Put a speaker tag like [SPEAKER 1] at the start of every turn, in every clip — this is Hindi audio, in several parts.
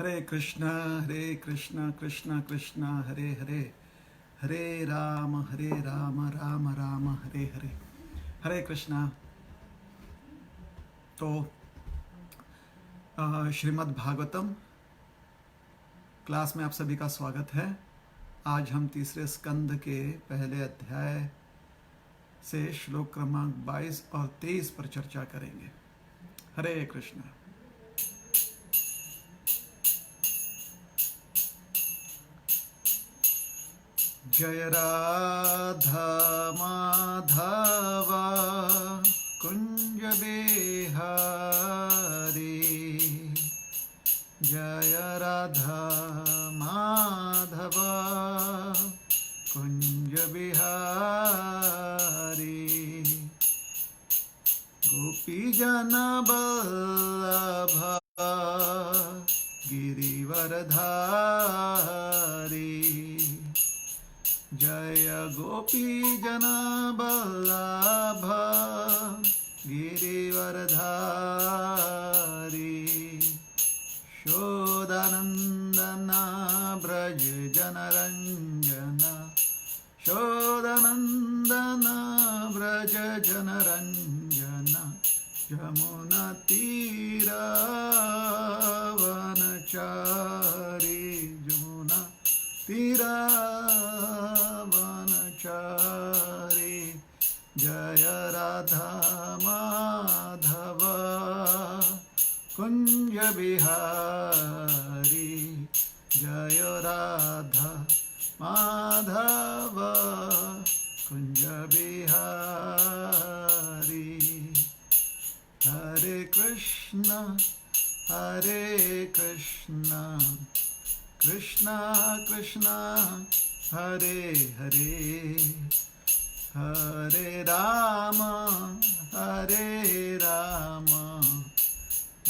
[SPEAKER 1] हरे कृष्णा कृष्ण कृष्ण हरे हरे, हरे राम राम राम हरे हरे। हरे कृष्णा। तो श्रीमद् भागवतम क्लास में आप सभी का स्वागत है। आज हम तीसरे स्कंद के पहले अध्याय से श्लोक क्रमांक 22 और 23 पर चर्चा करेंगे। हरे कृष्णा। जय राधा माधवा कुंज बिहारी, जय राधा माधवा कुंज बिहारी, गोपी जन बल्लभा गिरिवरधारी, जय गोपी जन बल्लभ गिरिवरधारी, शोदानंदन ब्रज जनरंजन, शोदानंदन ब्रज जनरंजन, यमुना तीरावनचारी, यमुना तीरावनचारी, जय राधा माधव कुंज बिहारी, जय राधा माधव कुंज बिहारी। हरे कृष्णा कृष्णा कृष्णा हरे हरे, हरे राम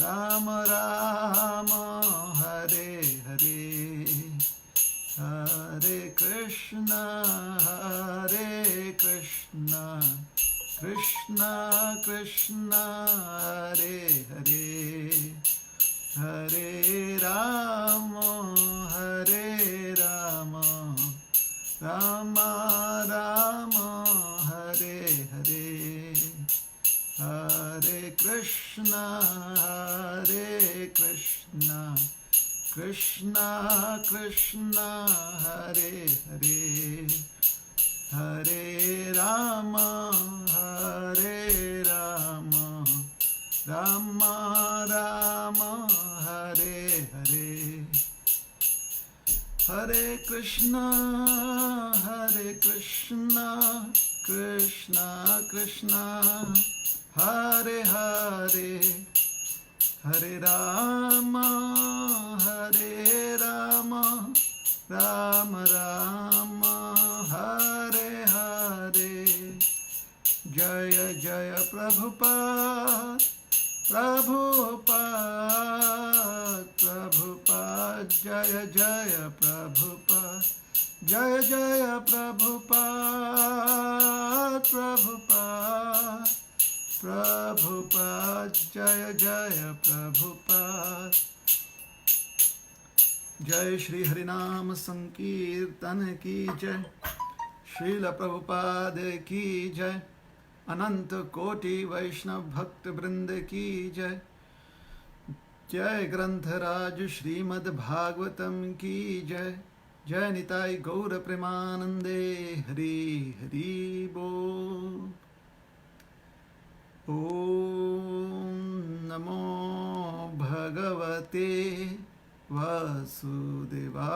[SPEAKER 1] राम राम हरे हरे, हरे कृष्णा कृष्णा कृष्णा हरे हरे, हरे राम राम राम हरे हरे, हरे कृष्णा कृष्णा कृष्णा हरे हरे, हरे राम राम राम हरे हरे, हरे कृष्णा कृष्णा कृष्णा हरे हरे, हरे राम राम राम हरे हरे, जय जय प्रभुपाद जय जय प्रभुपाद, जय जय प्रभुपाद जय जय प्रभुपाद। जय श्री हरिनाम संकीर्तन की जय, श्रील प्रभुपाद की जय, अनंत कोटि वैष्णव भक्त वृंद की जय, जय ग्रंथराज श्रीमद् भागवतम की जय, जय निताई गौर प्रेमानंदे हरि हरि बोल। ओम नमो भगवते वासुदेवाय,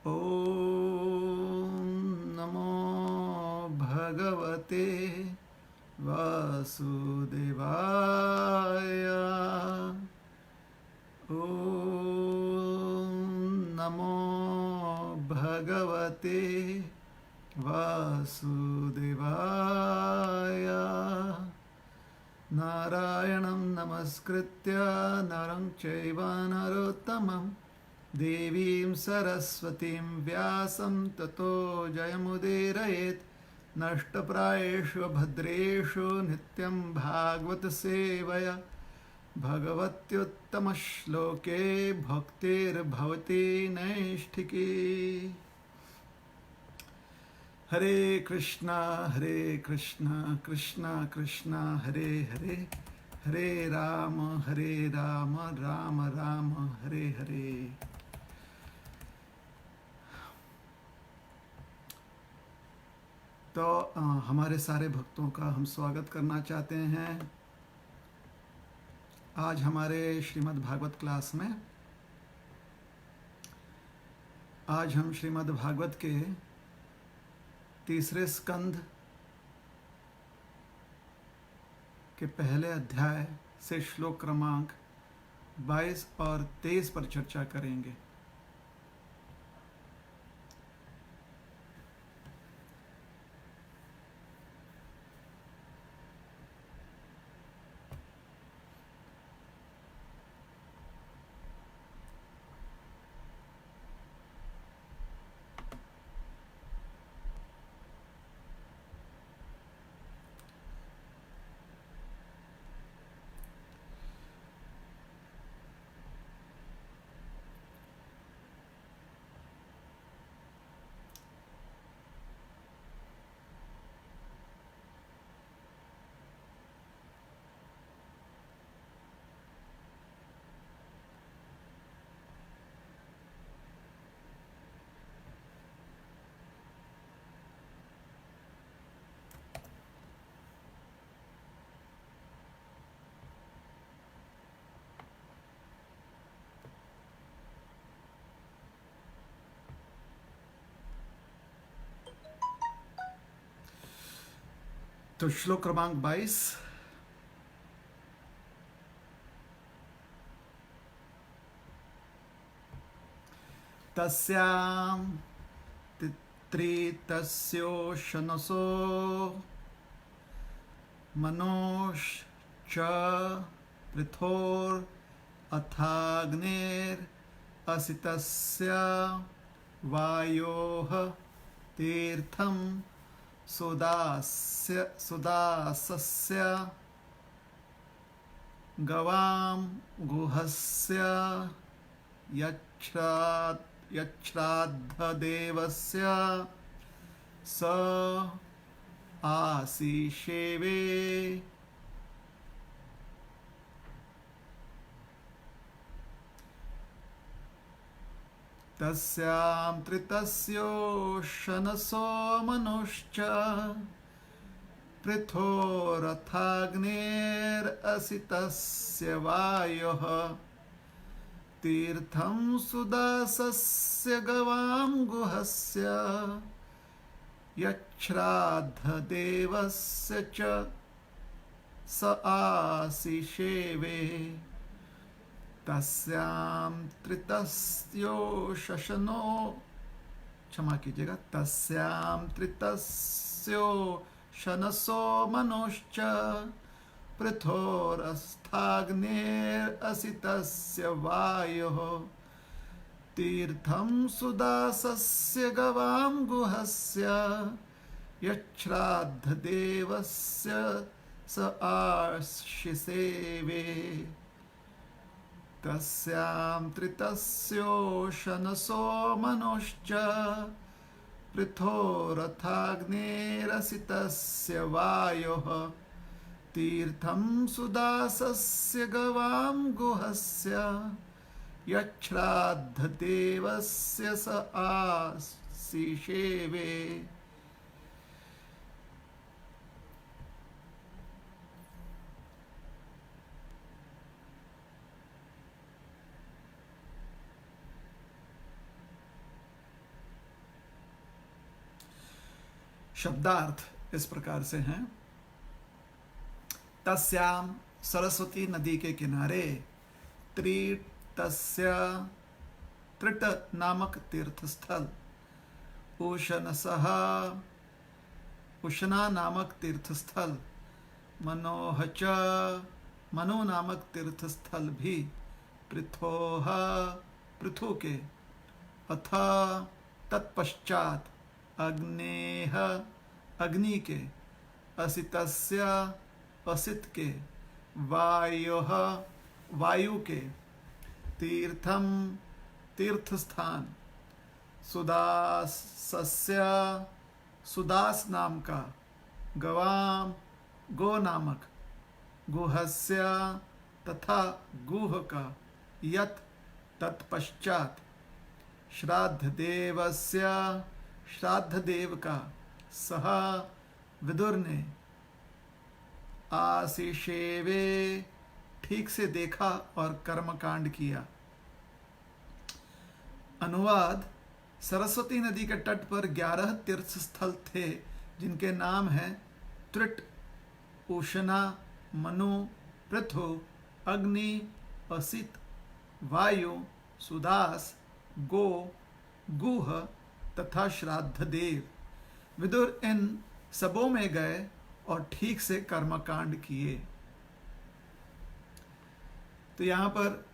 [SPEAKER 1] ओम नमो भगवते वासुदेवाय, ओम नमो भगवते वासुदेवाय। नारायणं नमस्कृत्य नरं चैव नरोत्तमं, देवीं सरस्वतीं व्यासं ततो जयमुदीरयेत्। नष्टप्रायेषु भद्रेषु नित्यं भागवत सेवया भगवत्युत्तमश्लोके भक्तिर्भवति नैष्ठिकी। हरे कृष्णा कृष्णा कृष्णा हरे हरे, हरे राम राम राम हरे हरे। तो हमारे सारे भक्तों का हम स्वागत करना चाहते हैं आज हमारे श्रीमद् भागवत क्लास में। आज हम श्रीमद् भागवत के तीसरे स्कंद के पहले अध्याय से श्लोक क्रमांक 22 और 23 पर चर्चा करेंगे। तो श्लोक क्रमांक 22। तस्यां त्रितस्योशनसो मनोश्च पृथोर अथाग्नेरसितस्य वायोः तीर्थं सुदासस्य गवां गुहस्य यच्छ्राद्धदेवस्य स आसीषेवे। तस्यां त्रितस्योशनसो मनुश्च पृथोरथाग्नेरसितस्य वायोः तीर्थं सुदासस्य गवां गुहस्य यच्छ्राद्धदेवस्य च स आसीषेवे। तस्यां त्रितस्योशनो क्षमा कीजिएगा तस्यां त्रितस्योशनसो मनोश्च पृथोरस्थाग्नेरसितस्य वायोः तीर्थं सुदासस्य गवां गुहस्य यच्छ्राद्धदेवस्य स आशिसेवे। तस्यां त्रितस्योशनसो मनोश्च पृथोरथाग्नेरसितस्य वायोः तीर्थं सुदासस्य गवां गुहस्य यच्छ्राद्धदेवस्य स आसीषेवे। शब्दार्थ इस प्रकार से हैं। तस्याम सरस्वती नदी के किनारे त्रितस्य त्रिट नामक तीर्थस्थल, उशनसः उशना नामक तीर्थस्थल, मनोह च मनो नामक तीर्थस्थल भी, पृथोह पृथु के, अथ तत्पश्चात अग्नेह अग्नि के, असितस्य असित के, वायोः वायु के, तीर्थम तीर्थ स्थान, सुदासस्य सुदास नाम का, गवाम गो नामक, गुहस्य तथा गुह का, यत तत्पश्चात, श्राद्ध देवस्य श्राद्ध देव का, सह विदुर ने, आशिषेवे ठीक से देखा और कर्मकांड किया। अनुवाद: सरस्वती नदी के तट पर 11 तीर्थ स्थल थे जिनके नाम हैं त्रिट, उष्णा, मनु, पृथु, अग्नि, असित, वायु, सुदास, गो, गुह तथा श्राद्ध देव। विदुर इन सबों में गए और ठीक से कर्मकांड किए। तो यहां पर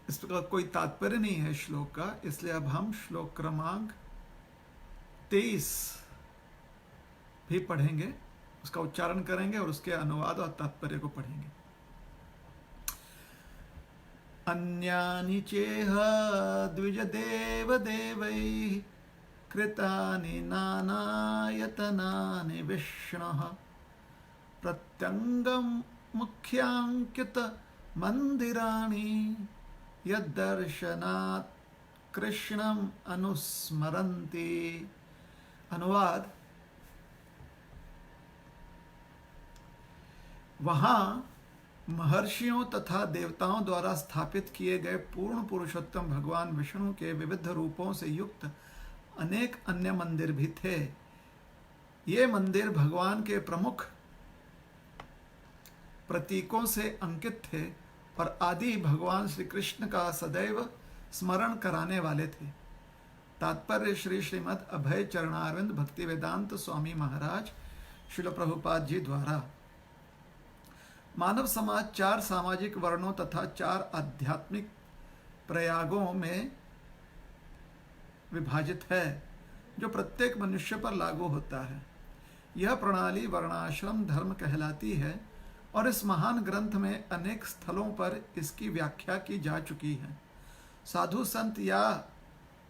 [SPEAKER 1] इसका कोई तात्पर्य नहीं है श्लोक का, इसलिए अब हम श्लोक क्रमांक 23 भी पढ़ेंगे, उसका उच्चारण करेंगे और उसके अनुवाद और तात्पर्य को पढ़ेंगे। अन्यानि चेह द्विजदेव देवैः कृतानि नानायतनानि विष्णुः प्रत्यंगम मुख्यांकित मंदिराणि यद्दर्शनात् कृष्णम अनुस्मरन्ति। अनुवाद: वहां महर्षियों तथा देवताओं द्वारा स्थापित किए गए पूर्ण पुरुषोत्तम भगवान विष्णु के विविध रूपों से युक्त अनेक अन्य मंदिर भी थे। ये मंदिर भगवान के प्रमुख प्रतीकों से अंकित थे और आदि भगवान श्री कृष्ण का सदैव स्मरण कराने वाले थे। तात्पर्य: श्री श्रीमद् अभय चरणारविंद भक्ति वेदांत स्वामी महाराज श्रील प्रभुपाद जी द्वारा। मानव समाज 4 सामाजिक वर्णों तथा 4 आध्यात्मिक प्रयागों में विभाजित है जो प्रत्येक मनुष्य पर लागू होता है। यह प्रणाली वर्णाश्रम धर्म कहलाती है और इस महान ग्रंथ में अनेक स्थलों पर इसकी व्याख्या की जा चुकी है। साधु संत या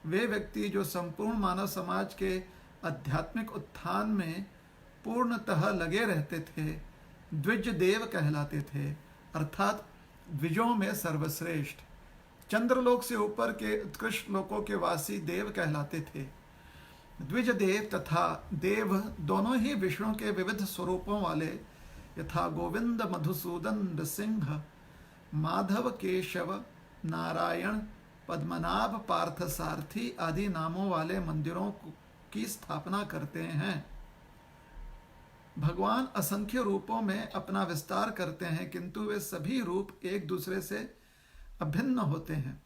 [SPEAKER 1] वे व्यक्ति जो संपूर्ण मानव समाज के आध्यात्मिक उत्थान में पूर्णतः लगे रहते थे, द्विज देव कहलाते थे, अर्थात द्विजों में सर्वश्रेष्ठ। चंद्रलोक से ऊपर के उत्कृष्ट लोकों के वासी देव कहलाते थे। द्विज देव तथा देव दोनों ही विष्णु के विविध स्वरूपों वाले यथा गोविंद, मधुसूदन, नृसिंह, माधव, केशव, नारायण, पद्मनाभ, पार्थ सारथी आदि नामों वाले मंदिरों की स्थापना करते हैं। भगवान असंख्य रूपों में अपना विस्तार करते हैं, किंतु वे सभी रूप एक दूसरे से अभिन्न होते हैं।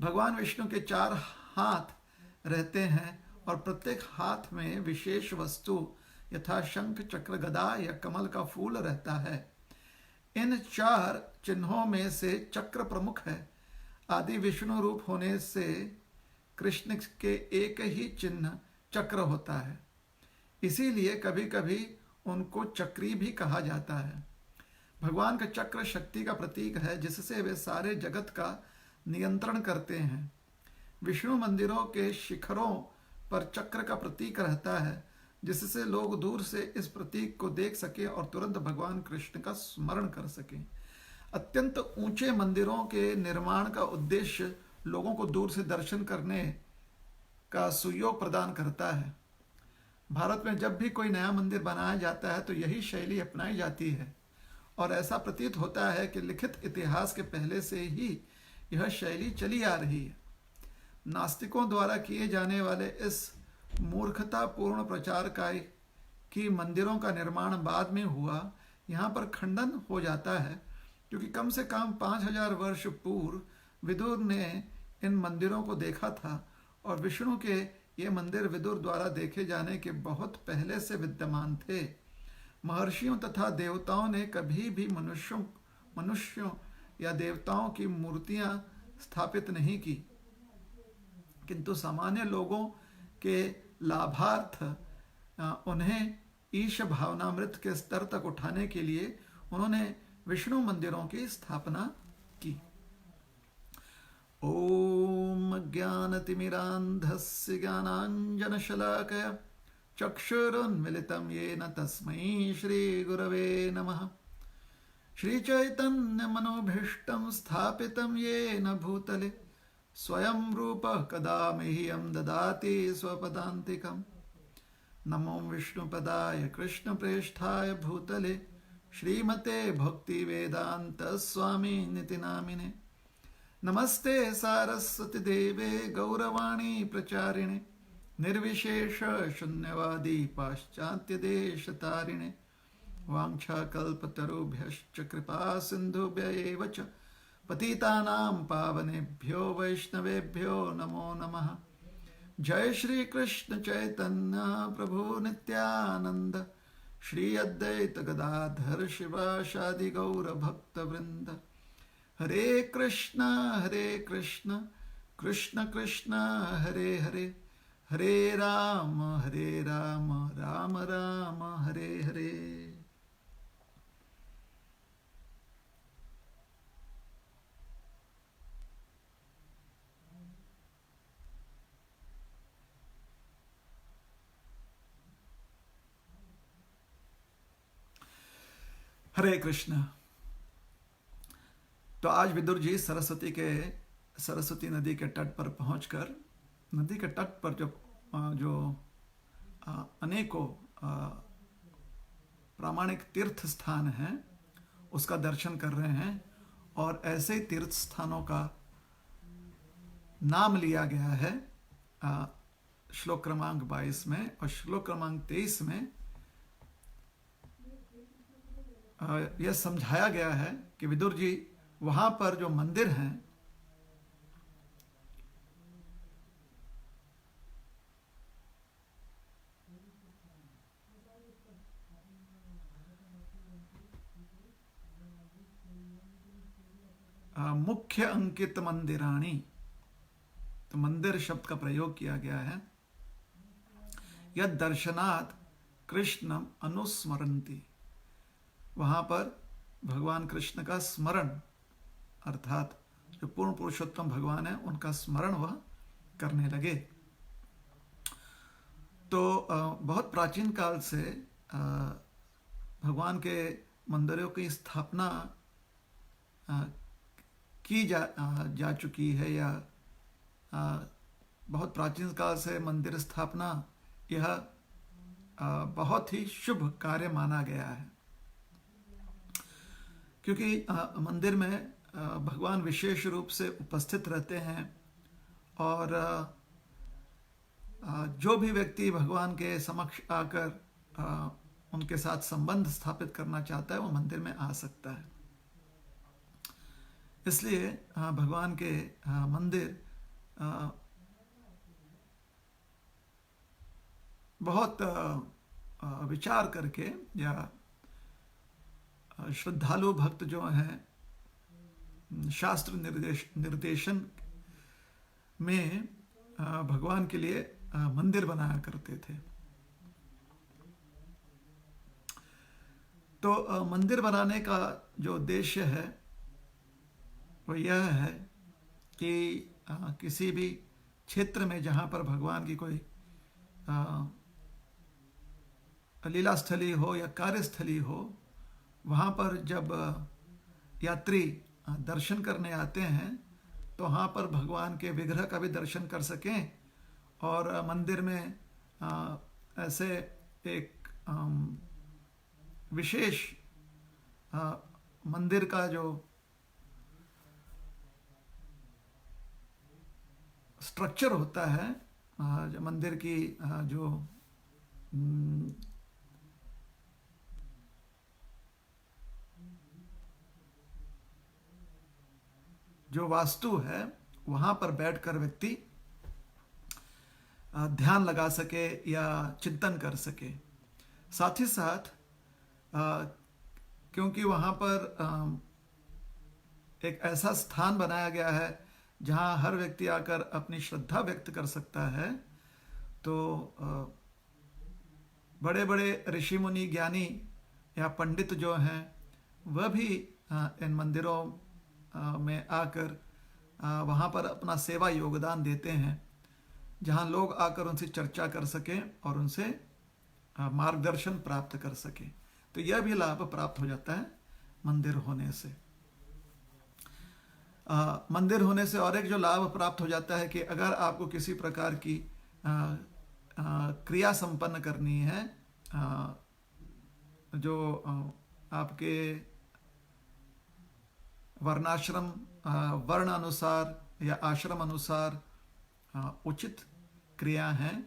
[SPEAKER 1] भगवान विष्णु के 4 हाथ रहते हैं और प्रत्येक हाथ में विशेष वस्तु यथा शंख, चक्र, गदा या कमल का फूल रहता है। इन 4 चिन्हों में से चक्र प्रमुख है। आदि विष्णु रूप होने से कृष्ण के एक ही चिन्ह चक्र होता है, इसीलिए कभी कभी उनको चक्री भी कहा जाता है। भगवान का चक्र शक्ति का प्रतीक है जिससे वे सारे जगत का नियंत्रण करते हैं। विष्णु मंदिरों के शिखरों पर चक्र का प्रतीक रहता है जिससे लोग दूर से इस प्रतीक को देख सकें और तुरंत भगवान कृष्ण का स्मरण कर सकें। अत्यंत ऊंचे मंदिरों के निर्माण का उद्देश्य लोगों को दूर से दर्शन करने का सुयोग प्रदान करता है। भारत में जब भी कोई नया मंदिर बनाया जाता है तो यही शैली अपनाई जाती है और ऐसा प्रतीत होता है कि लिखित इतिहास के पहले से ही यह शैली चली आ रही है। नास्तिकों द्वारा किए जाने वाले इस मूर्खतापूर्ण प्रचार कि मंदिरों का निर्माण बाद में हुआ, यहाँ पर खंडन हो जाता है, क्योंकि कम से कम 5000 वर्ष पूर्व विदुर ने इन मंदिरों को देखा था और विष्णु के ये मंदिर विदुर द्वारा देखे जाने के बहुत पहले से विद्यमान थे। महर्षियों तथा देवताओं ने कभी भी मनुष्यों या देवताओं की मूर्तियां स्थापित नहीं की, किंतु सामान्य लोगों के लाभार्थ उन्हें ईश भावनामृत के स्तर तक उठाने के लिए उन्होंने विष्णु मंदिरों की स्थापना की। ओम ज्ञानतिमिरान्धस्य ज्ञानाञ्जनशलाकया चक्षुरुन्मिलितं येन तस्मै श्रीगुरवे नमः। श्रीचैतन्यमनोभीष्टं स्थापितं येन भूतले स्वयं रूपः कदा मह्यं ददाति स्वपदान्तिकम्। नमो विष्णुपदाय कृष्णप्रेष्ठाय भूतले श्रीमते भक्तिवेदान्त स्वामिनिति नामिने। नमस्ते सारस्वती देवे गौरवाणी प्रचारिणे निर्विशेष शून्यवादी पाश्चात्य देशतारिणे। वाञ्छाकल्पतरुभ्यश्च कृपा सिन्धुभ्य एव च पतितानां पावनेभ्यो वैष्णवेभ्यो नमो नमः। जय श्री कृष्ण चैतन्य प्रभु नित्यानंद श्री अद्वैत गदाधर शिवासादि गौर भक्त वृंद। हरे कृष्ण कृष्ण कृष्ण हरे हरे, हरे राम राम राम हरे हरे। हरे कृष्ण। तो आज विदुर जी सरस्वती नदी के तट पर पहुंचकर नदी के तट पर जो अनेकों प्रामाणिक तीर्थ स्थान हैं उसका दर्शन कर रहे हैं। और ऐसे तीर्थ स्थानों का नाम लिया गया है श्लोक क्रमांक 22 में, और श्लोक क्रमांक 23 में यह समझाया गया है कि विदुर जी वहां पर जो मंदिर हैं मुख्य अंकित मंदिराणी, तो मंदिर शब्द का प्रयोग किया गया है। यद दर्शनात् कृष्णम अनुस्मरन्ति, वहां पर भगवान कृष्ण का स्मरण अर्थात जो पूर्ण पुरुषोत्तम भगवान है उनका स्मरण वह करने लगे। तो बहुत प्राचीन काल से भगवान के मंदिरों की स्थापना की जा चुकी है, या बहुत प्राचीन काल से मंदिर स्थापना यह बहुत ही शुभ कार्य माना गया है, क्योंकि मंदिर में भगवान विशेष रूप से उपस्थित रहते हैं। और जो भी व्यक्ति भगवान के समक्ष आकर उनके साथ संबंध स्थापित करना चाहता है वो मंदिर में आ सकता है। इसलिए भगवान के मंदिर बहुत विचार करके, या श्रद्धालु भक्त जो हैं शास्त्र निर्देशन में भगवान के लिए मंदिर बनाया करते थे। तो मंदिर बनाने का जो उद्देश्य है वो यह है कि किसी भी क्षेत्र में जहाँ पर भगवान की कोई लीला स्थली हो या कार्यस्थली हो, वहाँ पर जब यात्री दर्शन करने आते हैं तो वहाँ पर भगवान के विग्रह का भी दर्शन कर सकें, और मंदिर में ऐसे एक विशेष मंदिर का जो स्ट्रक्चर होता है, जो मंदिर की जो वास्तु है वहाँ पर बैठकर व्यक्ति ध्यान लगा सके या चिंतन कर सके। साथ ही साथ क्योंकि वहाँ पर एक ऐसा स्थान बनाया गया है जहाँ हर व्यक्ति आकर अपनी श्रद्धा व्यक्त कर सकता है, तो बड़े बड़े ऋषि मुनि ज्ञानी या पंडित जो हैं वह भी इन मंदिरों में आकर वहाँ पर अपना सेवा योगदान देते हैं, जहाँ लोग आकर उनसे चर्चा कर सकें और उनसे मार्गदर्शन प्राप्त कर सकें। तो यह भी लाभ प्राप्त हो जाता है मंदिर होने से। मंदिर होने से और एक जो लाभ प्राप्त हो जाता है कि अगर आपको किसी प्रकार की क्रिया संपन्न करनी है, जो आपके वर्णाश्रम वर्ण अनुसार या आश्रम अनुसार उचित क्रिया हैं,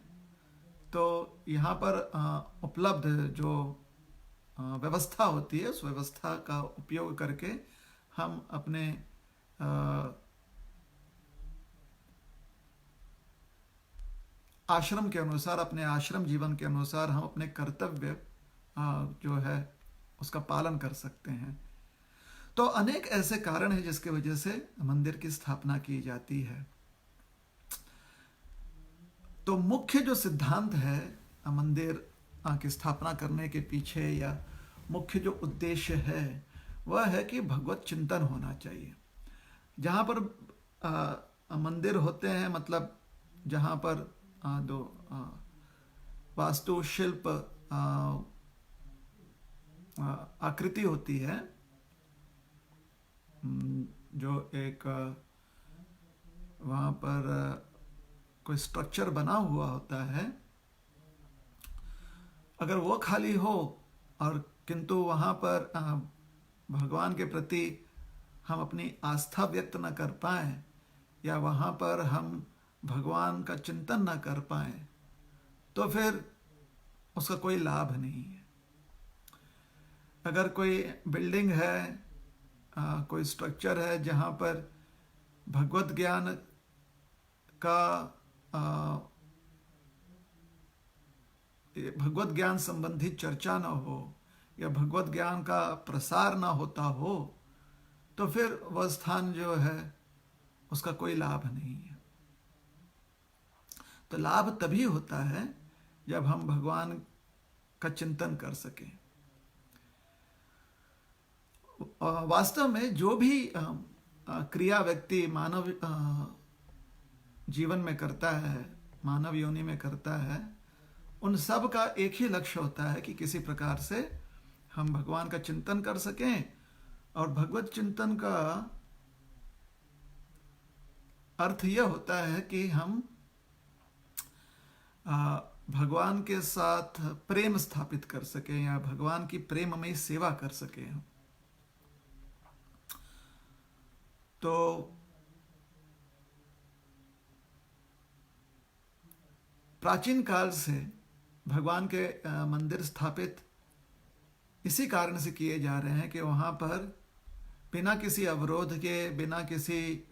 [SPEAKER 1] तो यहाँ पर उपलब्ध जो व्यवस्था होती है, उस व्यवस्था का उपयोग करके हम अपने आश्रम के अनुसार, अपने आश्रम जीवन के अनुसार हम अपने कर्तव्य जो है उसका पालन कर सकते हैं। तो अनेक ऐसे कारण हैं जिसके वजह से मंदिर की स्थापना की जाती है। तो मुख्य जो सिद्धांत है मंदिर की स्थापना करने के पीछे, या मुख्य जो उद्देश्य है, वह है कि भगवत चिंतन होना चाहिए। जहाँ पर मंदिर होते हैं, मतलब जहाँ पर दो वास्तु शिल्प आकृति होती है, जो एक वहाँ पर कोई स्ट्रक्चर बना हुआ होता है, अगर वो खाली हो और किंतु वहाँ पर भगवान के प्रति हम अपनी आस्था व्यक्त न कर पाएं, या वहाँ पर हम भगवान का चिंतन न कर पाएं, तो फिर उसका कोई लाभ नहीं है। अगर कोई बिल्डिंग है, कोई स्ट्रक्चर है जहाँ पर भगवत ज्ञान का भगवत ज्ञान संबंधी चर्चा न हो, या भगवत ज्ञान का प्रसार न होता हो, तो फिर वह स्थान जो है उसका कोई लाभ नहीं है। तो लाभ तभी होता है जब हम भगवान का चिंतन कर सकें। वास्तव में जो भी क्रिया व्यक्ति मानव जीवन में करता है, मानव योनि में करता है, उन सब का एक ही लक्ष्य होता है कि किसी प्रकार से हम भगवान का चिंतन कर सकें। और भगवत चिंतन का अर्थ यह होता है कि हम भगवान के साथ प्रेम स्थापित कर सकें, या भगवान की प्रेममयी सेवा कर सकें। तो प्राचीन काल से भगवान के मंदिर स्थापित इसी कारण से किए जा रहे हैं कि वहाँ पर बिना किसी अवरोध के, बिना किसी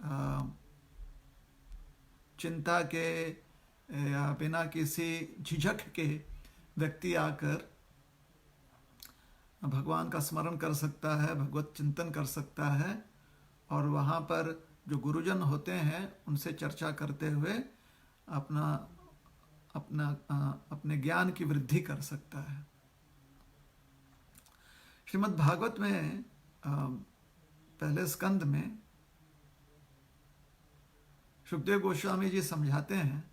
[SPEAKER 1] चिंता के, या बिना किसी झिझक के व्यक्ति आकर भगवान का स्मरण कर सकता है, भगवत चिंतन कर सकता है, और वहाँ पर जो गुरुजन होते हैं उनसे चर्चा करते हुए अपने ज्ञान की वृद्धि कर सकता है। श्रीमद् भागवत में पहले स्कंद में सुखदेव गोस्वामी जी समझाते हैं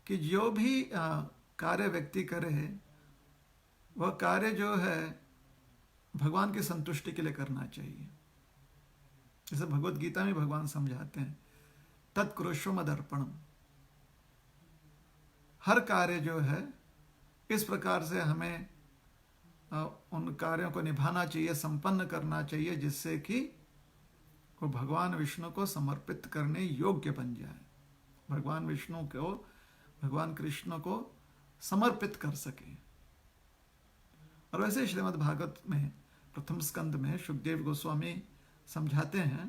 [SPEAKER 1] कि जो भी कार्य व्यक्ति करे, वह कार्य जो है भगवान की संतुष्टि के लिए करना चाहिए। जैसे भगवत गीता में भगवान समझाते हैं, तत्कुरुष्व मदर्पणम। हर कार्य जो है इस प्रकार से हमें उन कार्यों को निभाना चाहिए, संपन्न करना चाहिए, जिससे कि वो भगवान विष्णु को समर्पित करने योग्य बन जाए, भगवान विष्णु को, भगवान कृष्ण को समर्पित कर सके। और वैसे श्रीमद् भागवत में प्रथम स्कंद में सुखदेव गोस्वामी समझाते हैं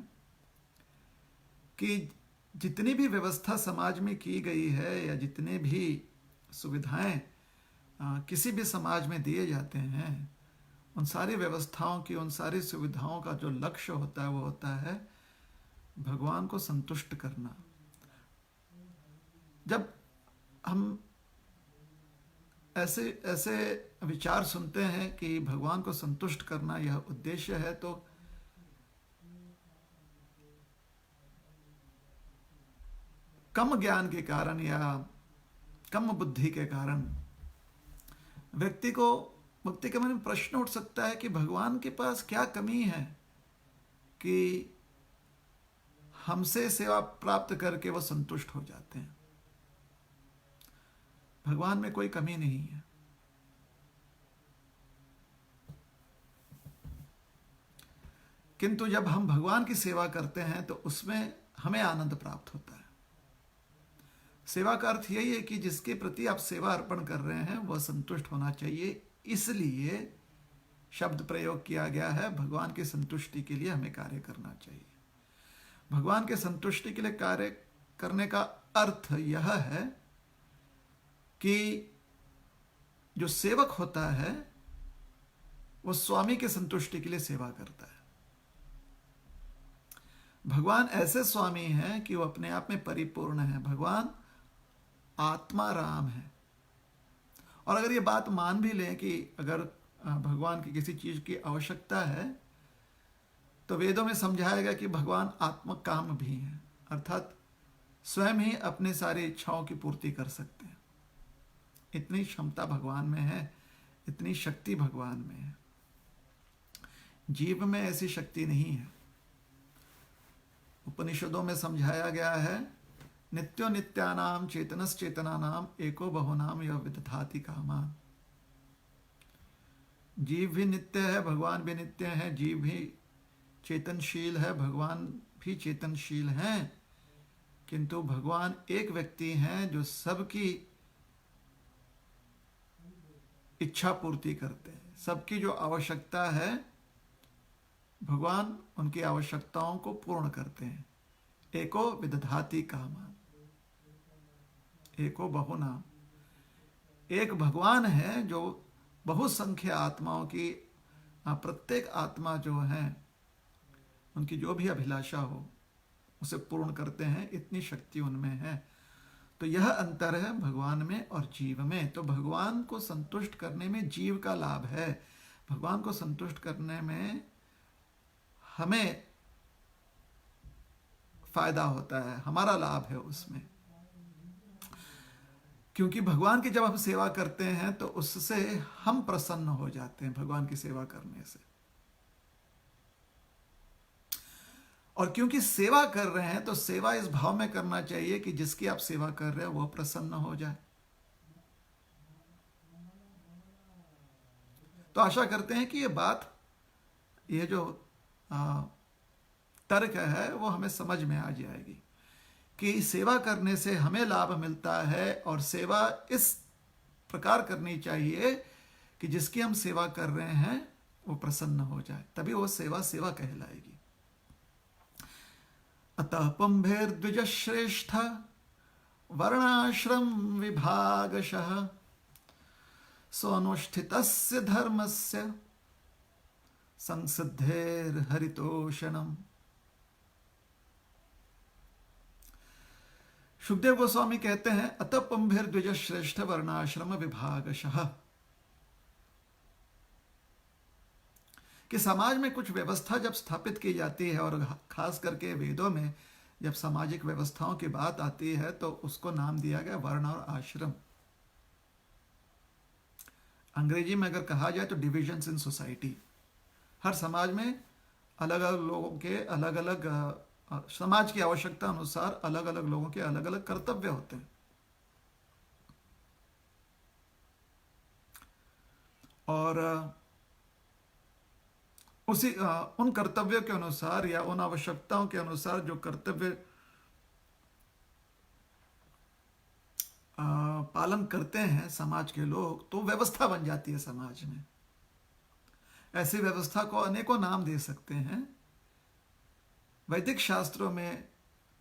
[SPEAKER 1] कि जितनी भी व्यवस्था समाज में की गई है, या जितने भी सुविधाएं किसी भी समाज में दिए जाते हैं, उन सारी व्यवस्थाओं की, उन सारी सुविधाओं का जो लक्ष्य होता है वो होता है भगवान को संतुष्ट करना। जब हम ऐसे ऐसे विचार सुनते हैं कि भगवान को संतुष्ट करना यह उद्देश्य है, तो कम ज्ञान के कारण या कम बुद्धि के कारण व्यक्ति के मन में प्रश्न उठ सकता है कि भगवान के पास क्या कमी है कि हमसे सेवा प्राप्त करके वो संतुष्ट हो जाते हैं। भगवान में कोई कमी नहीं है। किंतु जब हम भगवान की सेवा करते हैं तो उसमें हमें आनंद प्राप्त होता है। सेवा का अर्थ यही है कि जिसके प्रति आप सेवा अर्पण कर रहे हैं वह संतुष्ट होना चाहिए, इसलिए शब्द प्रयोग किया गया है भगवान की संतुष्टि के लिए हमें कार्य करना चाहिए। भगवान के संतुष्टि के लिए कार्य करने का अर्थ यह है कि जो सेवक होता है वो स्वामी के संतुष्टि के लिए सेवा करता है। भगवान ऐसे स्वामी हैं कि वो अपने आप में परिपूर्ण है। भगवान आत्मा राम है। और अगर ये बात मान भी लें कि अगर भगवान की किसी चीज की आवश्यकता है तो वेदों में समझाया गया कि भगवान आत्मकाम भी हैं, अर्थात स्वयं ही अपनी सारी इच्छाओं की पूर्ति कर सकते हैं। इतनी क्षमता भगवान में है, इतनी शक्ति भगवान में है। जीव में ऐसी शक्ति नहीं है। उपनिषदों में समझाया गया है नित्यो नित्यानाम चेतनश्चेतनानाम एको बहुनाम यह विदधाति कामान। जीव भी नित्य है, भगवान भी नित्य है। जीव भी चेतनशील है, भगवान भी चेतनशील हैं, किंतु भगवान एक व्यक्ति हैं जो सबकी इच्छा पूर्ति करते हैं। सबकी जो आवश्यकता है भगवान उनकी आवश्यकताओं को पूर्ण करते हैं। एको विदधाति कामान, एको बहुनाम। एक भगवान है जो बहुसंख्य आत्माओं की प्रत्येक आत्मा जो है उनकी जो भी अभिलाषा हो उसे पूर्ण करते हैं, इतनी शक्ति उनमें है। तो यह अंतर है भगवान में और जीव में। तो भगवान को संतुष्ट करने में जीव का लाभ है, भगवान को संतुष्ट करने में हमें फायदा होता है, हमारा लाभ है उसमें। क्योंकि भगवान की जब हम सेवा करते हैं तो उससे हम प्रसन्न हो जाते हैं, भगवान की सेवा करने से। और क्योंकि सेवा कर रहे हैं तो सेवा इस भाव में करना चाहिए कि जिसकी आप सेवा कर रहे हो वह प्रसन्न हो जाए। तो आशा करते हैं कि ये जो तर्क है वो हमें समझ में आ जाएगी कि सेवा करने से हमें लाभ मिलता है और सेवा इस प्रकार करनी चाहिए कि जिसकी हम सेवा कर रहे हैं वो प्रसन्न हो जाए, तभी वो सेवा सेवा कहलाएगी। अतः पुंभेर्द्विज श्रेष्ठ वर्णाश्रम विभागशः सोनुष्ठितस्य धर्मस्य संसिद्धेर्हरितोषणम्। सुखदेव गोस्वामी कहते हैं अतः पुंभेर्द्विज श्रेष्ठ वर्णाश्रम विभागशः, कि समाज में कुछ व्यवस्था जब स्थापित की जाती है और खास करके वेदों में जब सामाजिक व्यवस्थाओं की बात आती है तो उसको नाम दिया गया वर्ण और आश्रम। अंग्रेजी में अगर कहा जाए तो डिविजन्स इन सोसाइटी। हर समाज में अलग अलग लोगों के अलग अलग समाज की आवश्यकता अनुसार अलग अलग लोगों के अलग अलग कर्तव्य होते हैं। और उन कर्तव्यों के अनुसार या उन आवश्यकताओं के अनुसार जो कर्तव्य पालन करते हैं समाज के लोग, तो व्यवस्था बन जाती है समाज में। ऐसी व्यवस्था को अनेकों नाम दे सकते हैं। वैदिक शास्त्रों में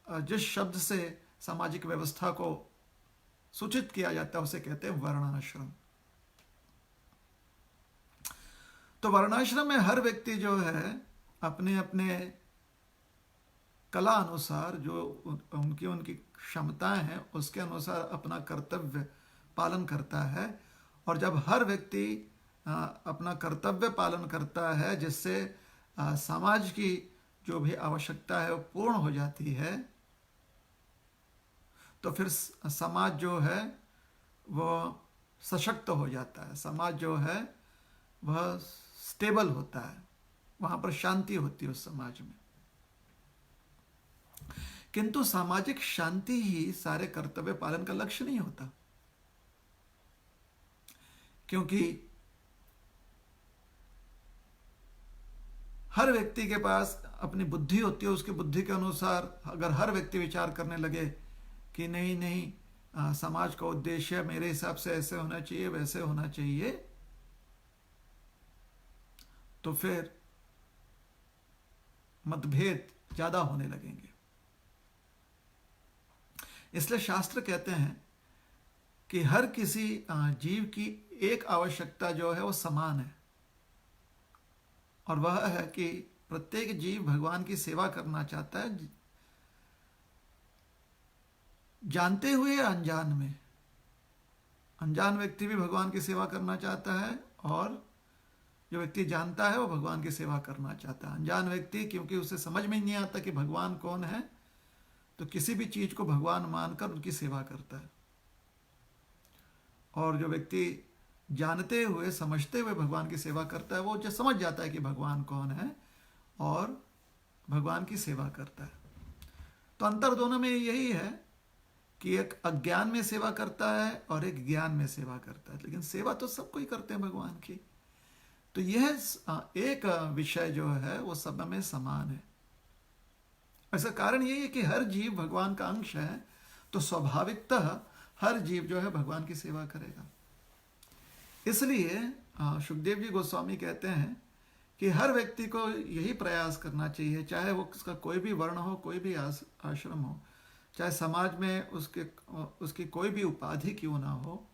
[SPEAKER 1] जिस शब्द से सामाजिक व्यवस्था को सूचित किया जाता है उसे कहते हैं वर्णाश्रम। तो वर्णाश्रम में हर व्यक्ति जो है अपने अपने कला अनुसार, जो उनकी क्षमताएं हैं उसके अनुसार अपना कर्तव्य पालन करता है और जब हर व्यक्ति अपना कर्तव्य पालन करता है, जिससे समाज की जो भी आवश्यकता है वो पूर्ण हो जाती है, तो फिर समाज जो है वो सशक्त हो जाता है, समाज जो है वह स्टेबल होता है, वहाँ पर शांति होती है उस समाज में। किंतु सामाजिक शांति ही सारे कर्तव्य पालन का लक्ष्य नहीं होता, क्योंकि हर व्यक्ति के पास अपनी बुद्धि होती है। उसकी बुद्धि के अनुसार अगर हर व्यक्ति विचार करने लगे कि नहीं नहीं, समाज का उद्देश्य मेरे हिसाब से ऐसे होना चाहिए, वैसे होना चाहिए, तो फिर मतभेद ज्यादा होने लगेंगे। इसलिए शास्त्र कहते हैं कि हर किसी जीव की एक आवश्यकता जो है वो समान है, और वह है कि प्रत्येक जीव भगवान की सेवा करना चाहता है, जानते हुए या अनजान में। अनजान व्यक्ति भी भगवान की सेवा करना चाहता है, और जो व्यक्ति जानता है वो भगवान की सेवा करना चाहता है। अनजान व्यक्ति क्योंकि उसे समझ में ही नहीं आता कि भगवान कौन है, तो किसी भी चीज को भगवान मानकर उनकी सेवा करता है। और जो व्यक्ति जानते हुए समझते हुए भगवान की सेवा करता है, वो जो समझ जाता है कि भगवान कौन है और भगवान की सेवा करता है। तो अंतर दोनों में यही है कि एक अज्ञान में सेवा करता है और एक ज्ञान में सेवा करता है, लेकिन सेवा तो सब कोई करते हैं भगवान की। तो यह एक विषय जो है वो सब में समान है। ऐसा कारण यही है कि हर जीव भगवान का अंश है, तो स्वाभाविकतः हर जीव जो है भगवान की सेवा करेगा। इसलिए सुखदेव जी गोस्वामी कहते हैं कि हर व्यक्ति को यही प्रयास करना चाहिए, चाहे वो उसका कोई भी वर्ण हो, कोई भी आश्रम हो, चाहे समाज में उसकी कोई भी उपाधि क्यों ना हो,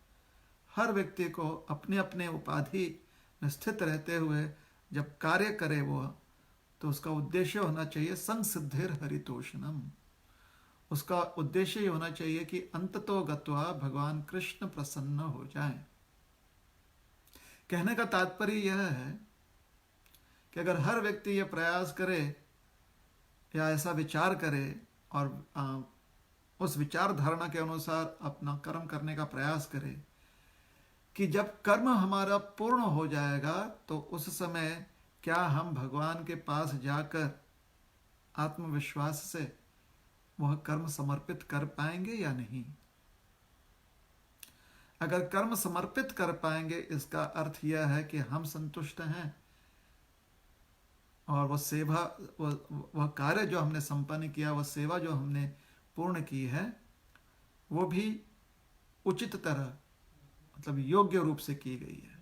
[SPEAKER 1] हर व्यक्ति को अपने अपने उपाधि में स्थित रहते हुए जब कार्य करे वो, तो उसका उद्देश्य होना चाहिए संसिद्धिर हरितोषणम। उसका उद्देश्य ये होना चाहिए कि अंततो गत्वा भगवान कृष्ण प्रसन्न हो जाएं। कहने का तात्पर्य यह है कि अगर हर व्यक्ति यह प्रयास करे या ऐसा विचार करे और उस विचार धारणा के अनुसार अपना कर्म करने का प्रयास करे कि जब कर्म हमारा पूर्ण हो जाएगा तो उस समय क्या हम भगवान के पास जाकर आत्मविश्वास से वह कर्म समर्पित कर पाएंगे या नहीं। अगर कर्म समर्पित कर पाएंगे, इसका अर्थ यह है कि हम संतुष्ट हैं और वह सेवा, वह कार्य जो हमने संपन्न किया, वह सेवा जो हमने पूर्ण की है, वो भी उचित तरह मतलब योग्य रूप से की गई है।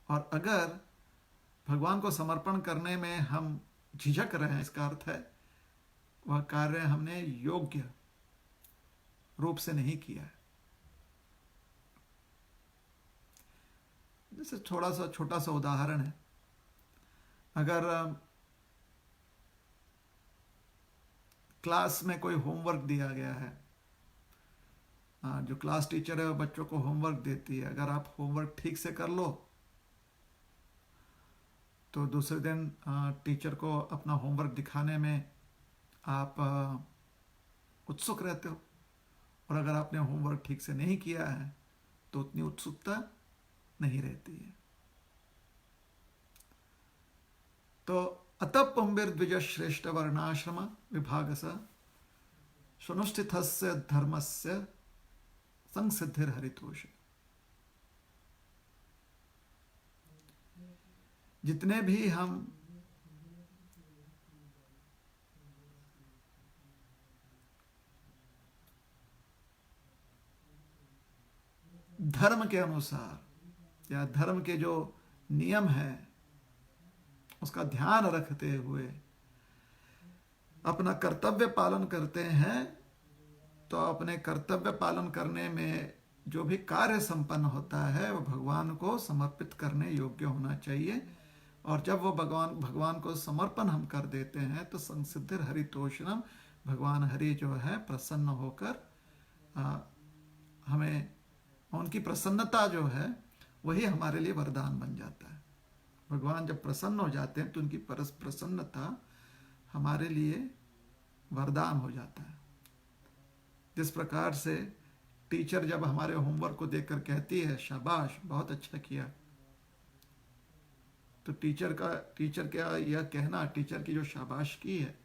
[SPEAKER 1] और अगर भगवान को समर्पण करने में हम झिझक रहे हैं, इसका अर्थ है वह कार्य हमने योग्य रूप से नहीं किया है। जैसे छोटा सा उदाहरण है, अगर क्लास में कोई होमवर्क दिया गया है, जो क्लास टीचर है वो बच्चों को होमवर्क देती है, अगर आप होमवर्क ठीक से कर लो तो दूसरे दिन टीचर को अपना होमवर्क दिखाने में आप उत्सुक रहते हो, और अगर आपने होमवर्क ठीक से नहीं किया है तो उतनी उत्सुकता नहीं रहती है। तो अतः पुंबिर द्विज श्रेष्ठ वर्णाश्रम विभागस सुनुष्ठितस्य धर्मस्य संसिद्धिर हरितोष। जितने भी हम धर्म के अनुसार या धर्म के जो नियम है उसका ध्यान रखते हुए अपना कर्तव्य पालन करते हैं, तो अपने कर्तव्य पालन करने में जो भी कार्य संपन्न होता है वो भगवान को समर्पित करने योग्य होना चाहिए। और जब वो भगवान को समर्पण हम कर देते हैं तो संसिद्धिर हरितोषणम, भगवान हरि जो है प्रसन्न होकर हमें उनकी प्रसन्नता जो है वही हमारे लिए वरदान बन जाता है। भगवान जब प्रसन्न हो जाते हैं तो उनकी प्रसन्नता हमारे लिए वरदान हो जाता है। जिस प्रकार से टीचर जब हमारे होमवर्क को देखकर कहती है शाबाश बहुत अच्छा किया, तो टीचर का यह कहना, टीचर की जो शाबाशी है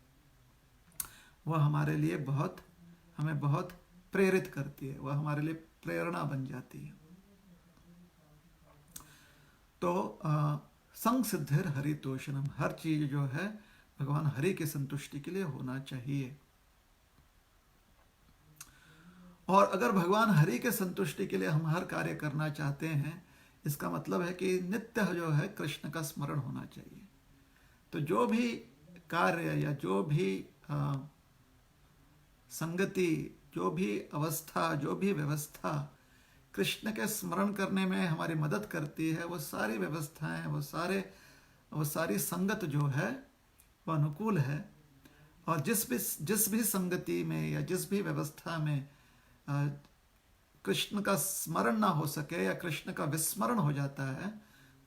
[SPEAKER 1] वह हमारे लिए हमें बहुत प्रेरित करती है, वह हमारे लिए प्रेरणा बन जाती है। तो संग सिद्धिर हरितोषणम, हर चीज जो है भगवान हरि की संतुष्टि के लिए होना चाहिए। और अगर भगवान हरि के संतुष्टि के लिए हम हर कार्य करना चाहते हैं, इसका मतलब है कि नित्य जो है कृष्ण का स्मरण होना चाहिए। तो जो भी कार्य या जो भी संगति, जो भी अवस्था, जो भी व्यवस्था कृष्ण के स्मरण करने में हमारी मदद करती है, वो सारी व्यवस्थाएं, वो सारी संगत जो है वो अनुकूल है। और जिस भी संगति में या जिस भी व्यवस्था में कृष्ण का स्मरण ना हो सके या कृष्ण का विस्मरण हो जाता है,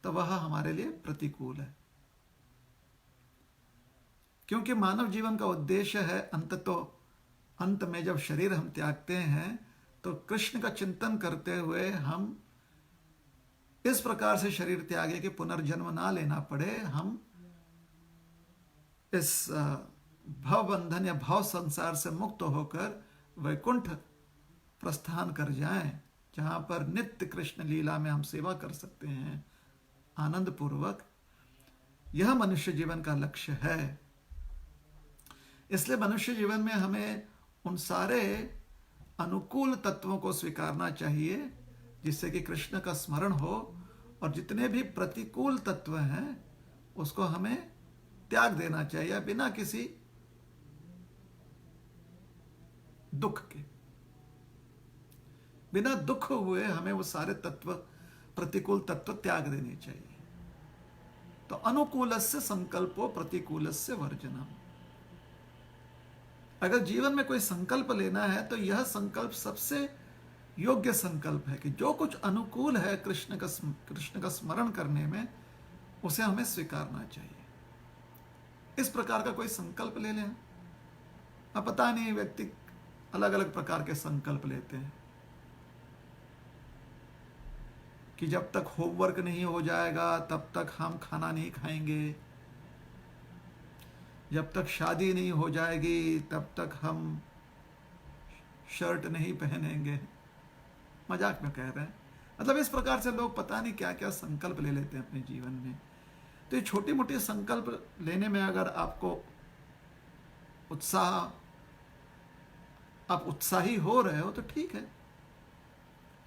[SPEAKER 1] तो वह हमारे लिए प्रतिकूल है। क्योंकि मानव जीवन का उद्देश्य है अंत में जब शरीर हम त्यागते हैं तो कृष्ण का चिंतन करते हुए हम इस प्रकार से शरीर त्यागे कि पुनर्जन्म ना लेना पड़े, हम इस भव बंधन या भव संसार से मुक्त होकर वैकुंठ प्रस्थान कर जाएं, जहां पर नित्य कृष्ण लीला में हम सेवा कर सकते हैं आनंद पूर्वक। यह मनुष्य जीवन का लक्ष्य है। इसलिए मनुष्य जीवन में हमें उन सारे अनुकूल तत्वों को स्वीकारना चाहिए जिससे कि कृष्ण का स्मरण हो, और जितने भी प्रतिकूल तत्व हैं उसको हमें त्याग देना चाहिए बिना किसी दुख के। बिना दुख हुए हमें वो सारे प्रतिकूल तत्व त्याग देने चाहिए। तो अनुकूलस्य संकल्पो प्रतिकूलस्य वर्जनम। अगर जीवन में कोई संकल्प लेना है तो यह संकल्प सबसे योग्य संकल्प है कि जो कुछ अनुकूल है कृष्ण का स्मरण करने में, उसे हमें स्वीकारना चाहिए। इस प्रकार का कोई संकल्प ले लें। अब पता नहीं, व्यक्ति अलग अलग प्रकार के संकल्प लेते हैं कि जब तक होमवर्क नहीं हो जाएगा तब तक हम खाना नहीं खाएंगे, जब तक शादी नहीं हो जाएगी तब तक हम शर्ट नहीं पहनेंगे। मजाक में कह रहे हैं। मतलब इस प्रकार से लोग पता नहीं क्या क्या संकल्प ले लेते हैं अपने जीवन में। तो ये छोटी मोटी संकल्प लेने में अगर आपको आप उत्साही हो रहे हो तो ठीक है।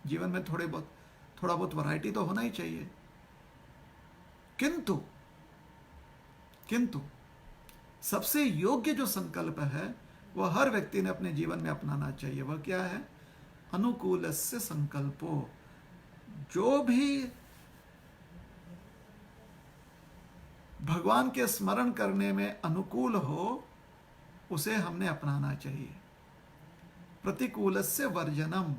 [SPEAKER 1] जीवन में थोड़ा बहुत वैरायटी तो होना ही चाहिए। किंतु सबसे योग्य जो संकल्प है वह हर व्यक्ति ने अपने जीवन में अपनाना चाहिए। वह क्या है? अनुकूलस्य संकल्पो। जो भी भगवान के स्मरण करने में अनुकूल हो उसे हमने अपनाना चाहिए। प्रतिकूलस्य वर्जनम।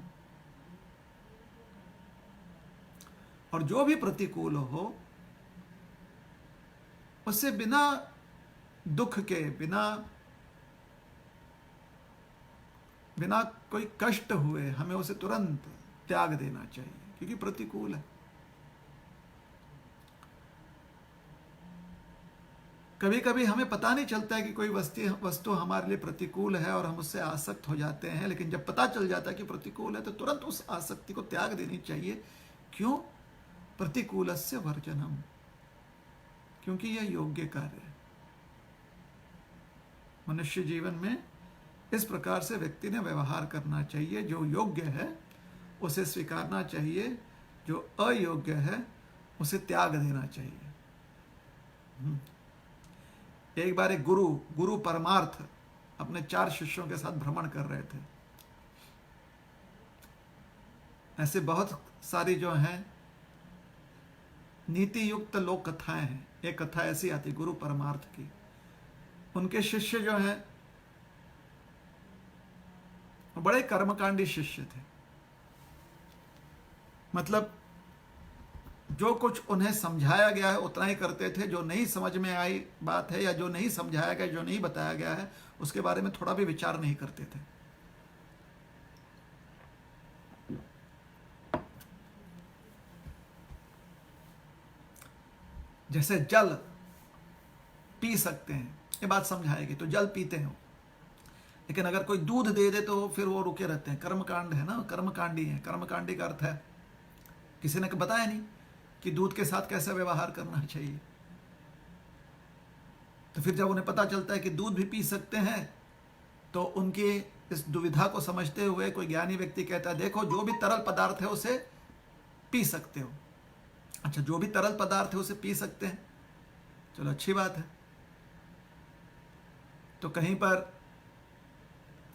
[SPEAKER 1] और जो भी प्रतिकूल हो उससे बिना दुख के, बिना कोई कष्ट हुए हमें उसे तुरंत त्याग देना चाहिए, क्योंकि प्रतिकूल है। कभी कभी हमें पता नहीं चलता है कि कोई वस्तु हमारे लिए प्रतिकूल है और हम उससे आसक्त हो जाते हैं, लेकिन जब पता चल जाता है कि प्रतिकूल है तो तुरंत उस आसक्ति को त्याग देनी चाहिए। क्यों? प्रतिकूलस्य वर्जनम। क्योंकि यह योग्य कार्य है। मनुष्य जीवन में इस प्रकार से व्यक्ति ने व्यवहार करना चाहिए। जो योग्य है उसे स्वीकारना चाहिए, जो अयोग्य है उसे त्याग देना चाहिए। एक बार एक गुरु परमार्थ अपने 4 शिष्यों के साथ भ्रमण कर रहे थे। ऐसे बहुत सारी जो हैं नीति युक्त लोक कथाएं हैं। एक कथा ऐसी आती गुरु परमार्थ की। उनके शिष्य जो हैं बड़े कर्मकांडी शिष्य थे। मतलब जो कुछ उन्हें समझाया गया है उतना ही करते थे, जो नहीं समझ में आई बात है या जो नहीं समझाया गया, जो नहीं बताया गया है, उसके बारे में थोड़ा भी विचार नहीं करते थे। जैसे जल पी सकते हैं, ये बात समझाएगी तो जल पीते हैं, लेकिन अगर कोई दूध दे दे तो फिर वो रुके रहते हैं। कर्मकांड है ना, कर्मकांडी है। कर्मकांडी का अर्थ है किसी ने बताया नहीं कि दूध के साथ कैसे व्यवहार करना चाहिए। तो फिर जब उन्हें पता चलता है कि दूध भी पी सकते हैं, तो उनकी इस दुविधा को समझते हुए कोई ज्ञानी व्यक्ति कहता है, देखो जो भी तरल पदार्थ है उसे पी सकते हो। अच्छा, जो भी तरल पदार्थ है उसे पी सकते हैं, चलो अच्छी बात है। तो कहीं पर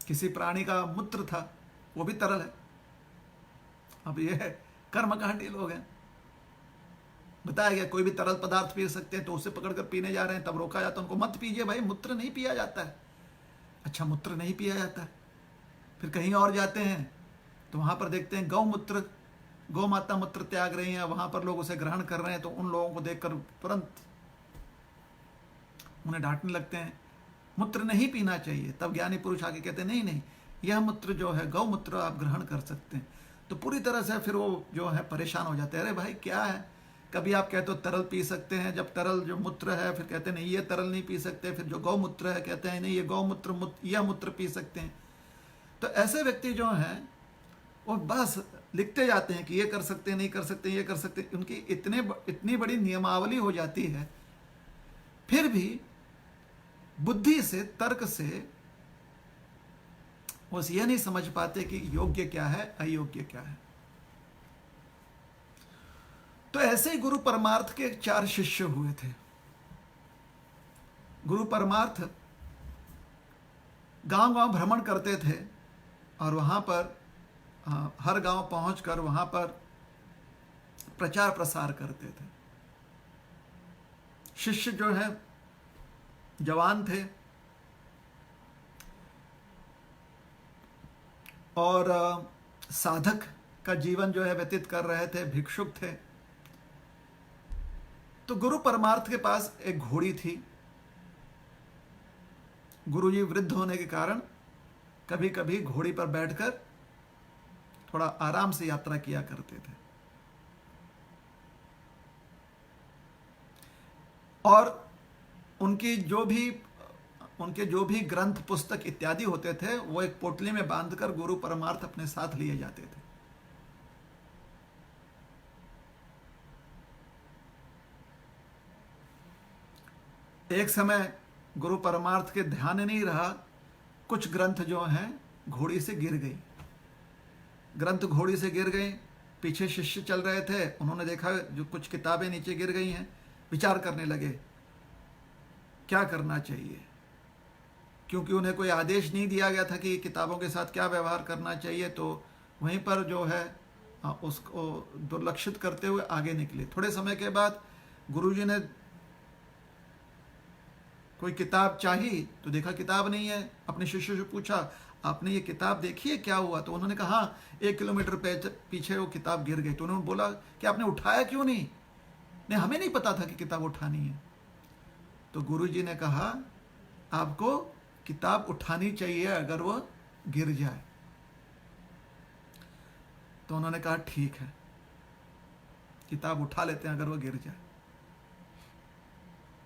[SPEAKER 1] किसी प्राणी का मूत्र था, वो भी तरल है। अब ये कर्मकांडी लोग हैं। बताया गया कोई भी तरल पदार्थ पी सकते हैं, तो उसे पकड़कर पीने जा रहे हैं, तब रोका जाता है उनको, मत पीजिए भाई, मूत्र नहीं पिया जाता है। अच्छा, मूत्र नहीं पिया जाता है। फिर कहीं और जाते हैं तो वहां पर देखते हैं गौमूत्र, गौ माता मूत्र त्याग रही हैं, वहां पर लोग उसे ग्रहण कर रहे हैं, तो उन लोगों को देखकर तुरंत उन्हें डांटने लगते हैं, मूत्र नहीं पीना चाहिए। तब ज्ञानी पुरुष आके कहते हैं, नहीं नहीं, यह मूत्र जो है गौमूत्र आप ग्रहण कर सकते हैं। तो पूरी तरह से फिर वो जो है परेशान हो जाते हैं, अरे भाई क्या है, कभी आप कहते हो तरल पी सकते हैं, जब तरल जो मूत्र है फिर कहते हैं नहीं ये तरल नहीं पी सकते, फिर जो गौमूत्र है कहते हैं नहीं ये गौमूत्र यह मूत्र पी सकते हैं। तो ऐसे व्यक्ति जो हैं वो बस लिखते जाते हैं कि ये कर सकते हैं, नहीं कर सकते, ये कर सकते। उनकी इतनी बड़ी नियमावली हो जाती है, फिर भी बुद्धि से, तर्क से वो ये नहीं समझ पाते कि योग्य क्या है, अयोग्य क्या है। तो ऐसे ही गुरु परमार्थ के 4 शिष्य हुए थे। गुरु परमार्थ गांव-गांव भ्रमण करते थे और वहां पर हर गांव पहुंचकर वहां पर प्रचार प्रसार करते थे। शिष्य जो है जवान थे और साधक का जीवन जो है व्यतीत कर रहे थे, भिक्षुक थे। तो गुरु परमार्थ के पास एक घोड़ी थी। गुरुजी वृद्ध होने के कारण कभी कभी घोड़ी पर बैठकर थोड़ा आराम से यात्रा किया करते थे। और उनके जो भी ग्रंथ, पुस्तक इत्यादि होते थे, वो एक पोटली में बांधकर गुरु परमार्थ अपने साथ लिए जाते थे। एक समय गुरु परमार्थ के ध्यान नहीं रहा, कुछ ग्रंथ जो हैं घोड़ी से गिर गई। ग्रंथ घोड़ी से गिर गई, पीछे शिष्य चल रहे थे, उन्होंने देखा जो कुछ किताबें नीचे गिर गई हैं, विचार करने लगे क्या करना चाहिए, क्योंकि उन्हें कोई आदेश नहीं दिया गया था कि किताबों के साथ क्या व्यवहार करना चाहिए। तो वहीं पर जो है उसको दुर्लक्षित करते हुए आगे निकले। थोड़े समय के बाद गुरुजी ने कोई किताब चाहिए तो देखा किताब नहीं है। अपने शिष्य से पूछा, आपने ये किताब देखी है, क्या हुआ? तो उन्होंने कहा 1 किलोमीटर पीछे वो किताब गिर गई। तो उन्होंने बोला कि आपने उठाया क्यों नहीं? नहीं, हमें नहीं पता था कि किताब उठानी है। तो गुरुजी ने कहा आपको किताब उठानी चाहिए अगर वो गिर जाए। तो उन्होंने कहा ठीक है, किताब उठा लेते हैं अगर वो गिर जाए।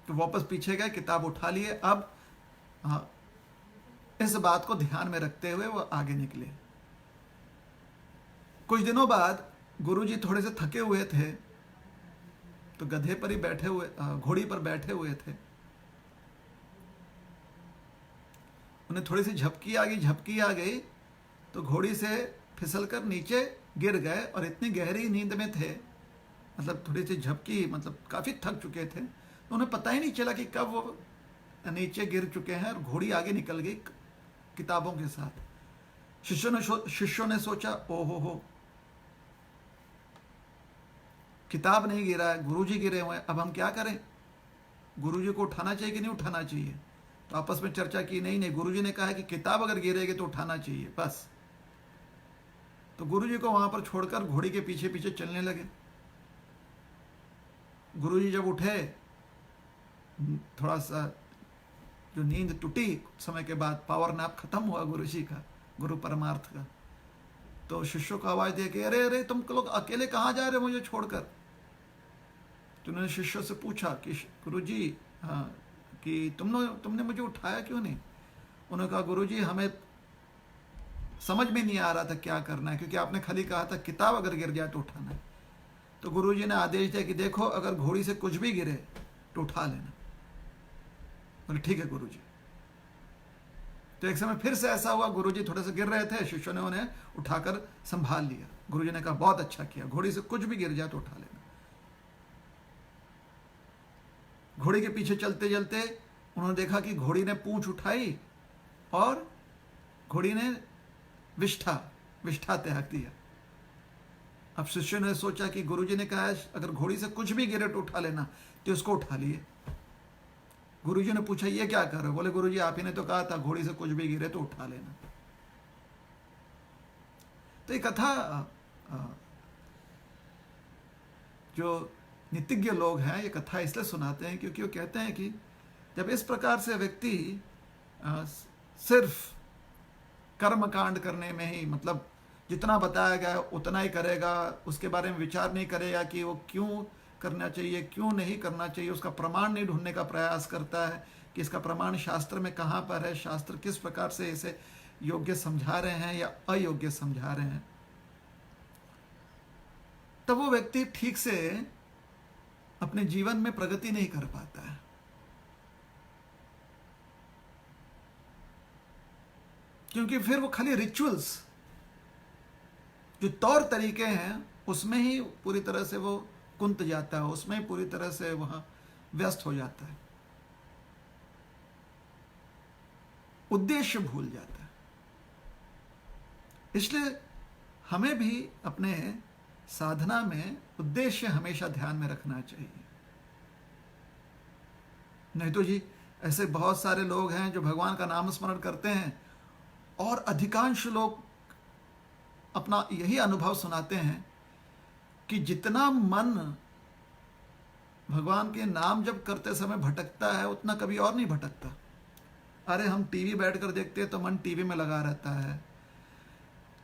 [SPEAKER 1] तो वापस पीछे गए, किताब उठा लिए। अब इस बात को ध्यान में रखते हुए वो आगे निकले। कुछ दिनों बाद गुरुजी थोड़े से थके हुए थे, तो गधे पर ही बैठे हुए, घोड़ी पर बैठे हुए थे। उन्हें थोड़ी सी झपकी आ गई तो घोड़ी से फिसलकर नीचे गिर गए और इतनी गहरी नींद में थे, मतलब थोड़ी सी झपकी, मतलब काफी थक चुके थे, तो उन्हें पता ही नहीं चला कि कब वो नीचे गिर चुके हैं और घोड़ी आगे निकल गई किताबों के साथ। शिष्यों ने सोचा, ओहो हो, किताब नहीं गिरा है, गुरुजी गिरे हुए हैं, अब हम क्या करें? गुरुजी को उठाना चाहिए कि नहीं उठाना चाहिए? तो आपस में चर्चा की, नहीं गुरुजी ने कहा है कि किताब अगर गिरेगी तो उठाना चाहिए, बस। तो गुरुजी को वहां पर छोड़कर घोड़ी के पीछे पीछे चलने लगे। गुरुजी जब उठे, थोड़ा सा जो नींद टूटी समय के बाद, पावर नैप खत्म हुआ गुरुजी का, गुरु परमार्थ का, तो शिष्यों को आवाज दे के, अरे अरे तुम लोग अकेले कहाँ जा रहे हो मुझे छोड़कर? तो उन्होंने शिष्यों से पूछा कि गुरुजी, हाँ, कि तुमने मुझे उठाया क्यों नहीं? उन्होंने कहा, गुरुजी हमें समझ में नहीं आ रहा था क्या करना है, क्योंकि आपने खाली कहा था किताब अगर गिर जाए तो उठाना है। तो गुरुजी ने आदेश दिया कि देखो अगर घोड़ी से कुछ भी गिरे तो उठा लेना। बोले ठीक है गुरुजी। तो एक समय फिर से ऐसा हुआ, गुरुजी थोड़े से गिर रहे थे, शिष्यों ने उन्हें उठाकर संभाल लिया। गुरुजी ने कहा बहुत अच्छा किया, घोड़ी से कुछ भी गिर जाए तो उठा लेना। घोड़ी के पीछे चलते चलते उन्होंने देखा कि घोड़ी ने पूंछ उठाई और घोड़ी ने विष्ठा त्याग दिया। अब शिष्य ने सोचा कि गुरुजी ने कहा अगर घोड़ी से कुछ भी गिरे तो उठा लेना, तो उसको उठा लिए। गुरुजी ने पूछा ये क्या कर रहे हो? बोले गुरुजी आप ही ने तो कहा था घोड़ी से कुछ भी गिरे तो उठा लेना। तो ये कथा जो नीतिज्ञ लोग हैं ये कथा इसलिए सुनाते हैं क्योंकि वो कहते हैं कि जब इस प्रकार से व्यक्ति सिर्फ कर्म कांड करने में ही, मतलब जितना बताया गया उतना ही करेगा, उसके बारे में विचार नहीं करेगा कि वो क्यों करना चाहिए क्यों नहीं करना चाहिए, उसका प्रमाण नहीं ढूंढने का प्रयास करता है कि इसका प्रमाण शास्त्र में कहाँ पर है, शास्त्र किस प्रकार से इसे योग्य समझा रहे हैं या अयोग्य समझा रहे हैं, तब वो व्यक्ति ठीक से अपने जीवन में प्रगति नहीं कर पाता है। क्योंकि फिर वो खाली रिचुअल्स, जो तौर तरीके हैं, उसमें ही पूरी तरह से वो कुंत जाता है, उसमें ही पूरी तरह से वह व्यस्त हो जाता है, उद्देश्य भूल जाता है। इसलिए हमें भी अपने साधना में उद्देश्य हमेशा ध्यान में रखना चाहिए। नहीं तो जी ऐसे बहुत सारे लोग हैं जो भगवान का नाम स्मरण करते हैं और अधिकांश लोग अपना यही अनुभव सुनाते हैं कि जितना मन भगवान के नाम जप करते समय भटकता है उतना कभी और नहीं भटकता। अरे हम टीवी बैठकर देखते हैं तो मन टीवी में लगा रहता है,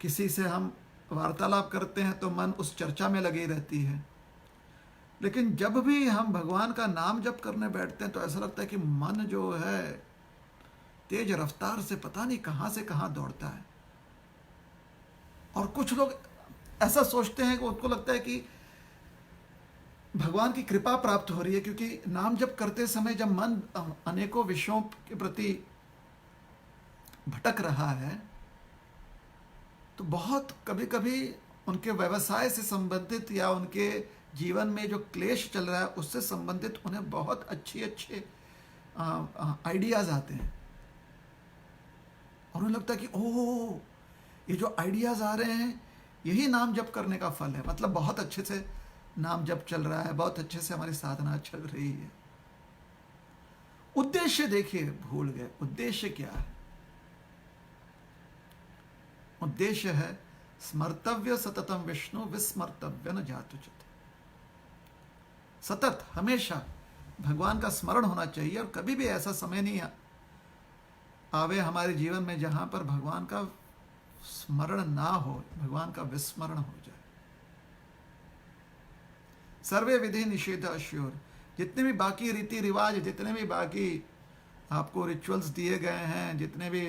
[SPEAKER 1] किसी से हम वार्तालाप करते हैं तो मन उस चर्चा में लगी रहती है। लेकिन जब भी हम भगवान का नाम जप करने बैठते हैं तो ऐसा लगता है कि मन जो है तेज रफ्तार से पता नहीं कहां से कहां दौड़ता है। और कुछ लोग ऐसा सोचते हैं कि उनको लगता है कि भगवान की कृपा प्राप्त हो रही है, क्योंकि नाम जप करते समय जब मन अनेकों विषयों के प्रति भटक रहा है तो बहुत कभी कभी उनके व्यवसाय से संबंधित या उनके जीवन में जो क्लेश चल रहा है उससे संबंधित उन्हें बहुत अच्छे आइडियाज आते हैं और उन्हें लगता है कि ओह ये जो आइडियाज आ रहे हैं यही नाम जप करने का फल है, मतलब बहुत अच्छे से नाम जप चल रहा है, बहुत अच्छे से हमारी साधना चल रही है। उद्देश्य देखिए भूल गए। उद्देश्य क्या है? उद्देश्य है स्मर्तव्य सततम विष्णु विस्मर्तव्य न जातुचित। सतत हमेशा भगवान का स्मरण होना चाहिए और कभी भी ऐसा समय नहीं आवे हमारे जीवन में जहां पर भगवान का स्मरण ना हो, भगवान का विस्मरण हो जाए। सर्वे विधि निषेध अश्योर, जितने भी बाकी रीति रिवाज, जितने भी बाकी आपको रिचुअल्स दिए गए हैं, जितने भी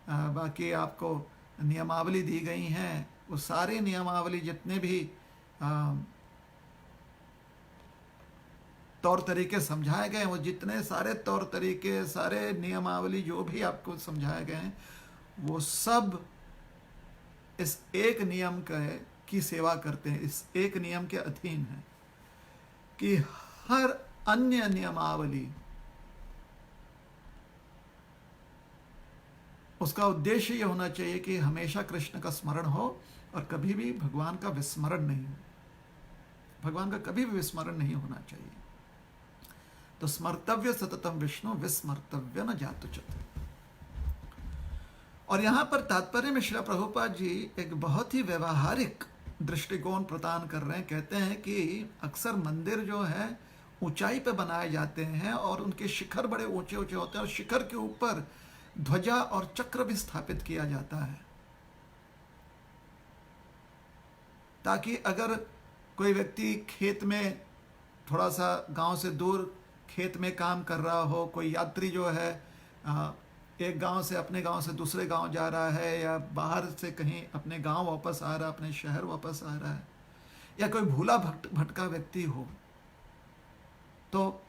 [SPEAKER 1] बाकी आपको नियमावली दी गई हैं, वो सारे नियमावली जितने भी तौर तरीके समझाए गए हैं, वो जितने सारे तौर तरीके, सारे नियमावली जो भी आपको समझाए गए हैं, वो सब इस एक नियम की सेवा करते हैं, इस एक नियम के अधीन है कि हर अन्य नियमावली उसका उद्देश्य यह होना चाहिए कि हमेशा कृष्ण का स्मरण हो और कभी भी भगवान का विस्मरण नहीं हो। भगवान का कभी भी विस्मरण नहीं होना चाहिए। तो स्मर्तव्य सततम विष्णु विस्मर्तव्य न जातुचित। और यहाँ पर तात्पर्य में श्रील प्रभुपाद जी एक बहुत ही व्यवहारिक दृष्टिकोण प्रदान कर रहे हैं। कहते हैं कि अक्सर मंदिर जो है ऊंचाई पे बनाए जाते हैं और उनके शिखर बड़े ऊंचे ऊंचे होते हैं और शिखर के ऊपर ध्वजा और चक्र भी स्थापित किया जाता है, ताकि अगर कोई व्यक्ति खेत में थोड़ा सा गांव से दूर खेत में काम कर रहा हो, कोई यात्री जो है एक गांव से अपने गांव से दूसरे गांव जा रहा है, या बाहर से कहीं अपने गांव वापस आ रहा है, अपने शहर वापस आ रहा है, या कोई भूला भटका व्यक्ति हो, तो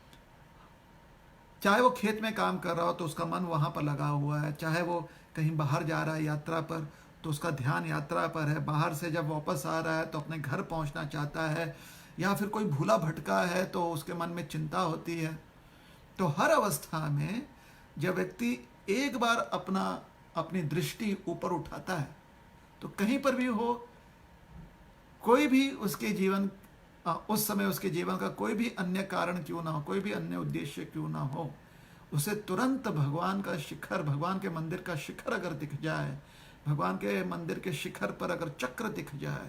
[SPEAKER 1] चाहे वो खेत में काम कर रहा हो तो उसका मन वहाँ पर लगा हुआ है, चाहे वो कहीं बाहर जा रहा है यात्रा पर तो उसका ध्यान यात्रा पर है, बाहर से जब वापस आ रहा है तो अपने घर पहुँचना चाहता है, या फिर कोई भूला भटका है तो उसके मन में चिंता होती है। तो हर अवस्था में जब व्यक्ति एक बार अपनी दृष्टि ऊपर उठाता है तो कहीं पर भी हो, कोई भी उसके जीवन उस समय उसके जीवन का कोई भी अन्य कारण क्यों ना हो, कोई भी अन्य उद्देश्य क्यों ना हो, उसे तुरंत भगवान का शिखर, भगवान के मंदिर का शिखर अगर दिख जाए, भगवान के मंदिर के शिखर पर अगर चक्र दिख जाए,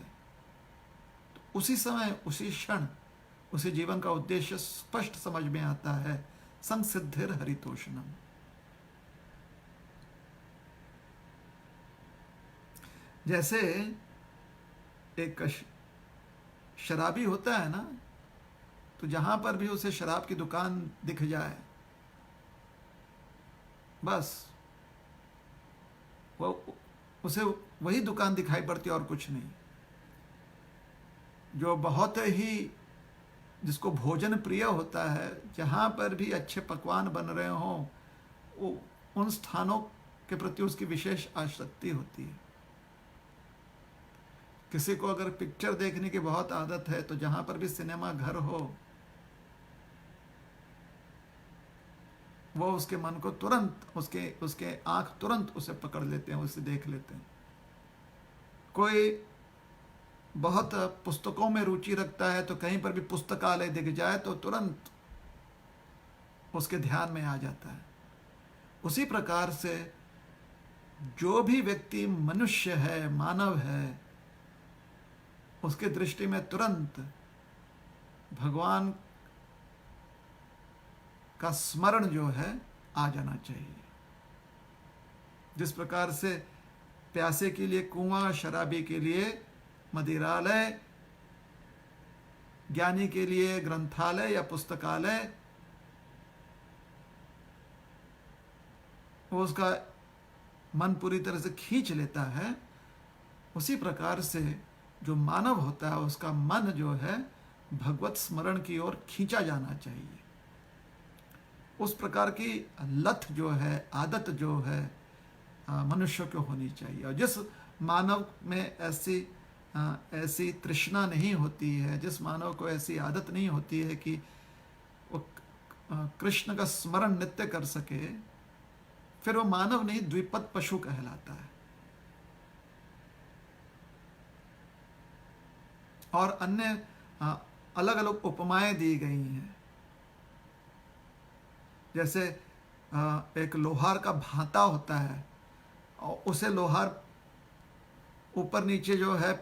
[SPEAKER 1] तो उसी समय उसी क्षण उसे जीवन का उद्देश्य स्पष्ट समझ में आता है। संसिद्धिर हरितोषणम। जैसे एक शराबी होता है ना, तो जहां पर भी उसे शराब की दुकान दिख जाए, बस वो उसे वही दुकान दिखाई पड़ती और कुछ नहीं। जो बहुत ही जिसको भोजन प्रिय होता है, जहां पर भी अच्छे पकवान बन रहे हों, वो उन स्थानों के प्रति उसकी विशेष आसक्ति होती है। किसी को अगर पिक्चर देखने की बहुत आदत है तो जहां पर भी सिनेमा घर हो, वो उसके मन को तुरंत उसके आंख तुरंत उसे पकड़ लेते हैं, उसे देख लेते हैं। कोई बहुत पुस्तकों में रुचि रखता है तो कहीं पर भी पुस्तकालय दिख जाए तो तुरंत उसके ध्यान में आ जाता है। उसी प्रकार से जो भी व्यक्ति मनुष्य है, मानव है, उसके दृष्टि में तुरंत भगवान का स्मरण जो है आ जाना चाहिए। जिस प्रकार से प्यासे के लिए कुआं, शराबी के लिए मदिरालय, ज्ञानी के लिए ग्रंथालय या पुस्तकालय, वो उसका मन पूरी तरह से खींच लेता है, उसी प्रकार से जो मानव होता है उसका मन जो है भगवत स्मरण की ओर खींचा जाना चाहिए। उस प्रकार की लत जो है, आदत जो है मनुष्य को होनी चाहिए। और जिस मानव में ऐसी तृष्णा नहीं होती है, जिस मानव को ऐसी आदत नहीं होती है कि वो कृष्ण का स्मरण नित्य कर सके, फिर वो मानव नहीं द्विपद पशु कहलाता है। और अन्य अलग अलग उपमाएं दी गई हैं। जैसे एक लोहार का भाता होता है और उसे लोहार ऊपर नीचे जो है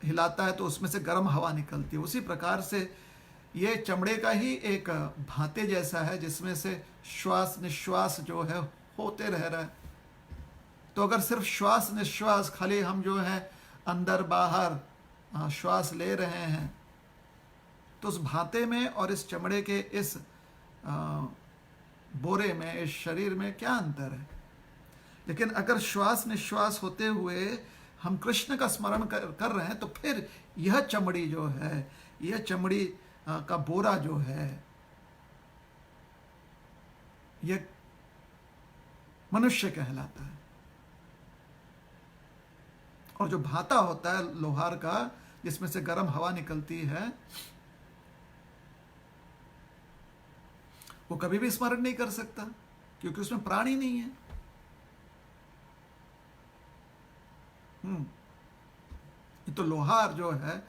[SPEAKER 1] हिलाता है तो उसमें से गर्म हवा निकलती है। उसी प्रकार से ये चमड़े का ही एक भाते जैसा है, जिसमें से श्वास निश्वास जो है होते रह रहा है। तो अगर सिर्फ श्वास निश्वास खाली हम जो है अंदर बाहर श्वास ले रहे हैं, तो उस भाते में और इस चमड़े के इस बोरे में, इस शरीर में क्या अंतर है? लेकिन अगर श्वास निश्वास होते हुए हम कृष्ण का स्मरण कर रहे हैं, तो फिर यह चमड़ी जो है, यह चमड़ी का बोरा जो है, यह मनुष्य कहलाता है। और जो भाता होता है लोहार का, जिसमें से गर्म हवा निकलती है, वो कभी भी स्मरण नहीं कर सकता, क्योंकि उसमें प्राण ही नहीं है। ये तो लोहार जो है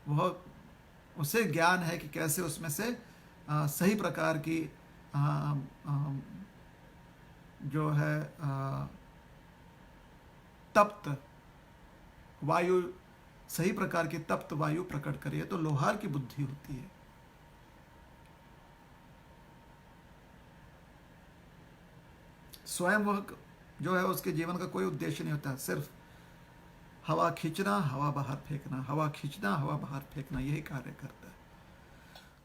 [SPEAKER 1] वह, उसे ज्ञान है कि कैसे उसमें से सही प्रकार की जो है तप्त वायु, सही प्रकार की तप्त वायु प्रकट करिए, तो लोहार की बुद्धि होती है। स्वयं वह जो है उसके जीवन का कोई उद्देश्य नहीं होता, सिर्फ हवा खींचना, हवा बाहर फेंकना, हवा खींचना, हवा बाहर फेंकना, यही कार्य करता है।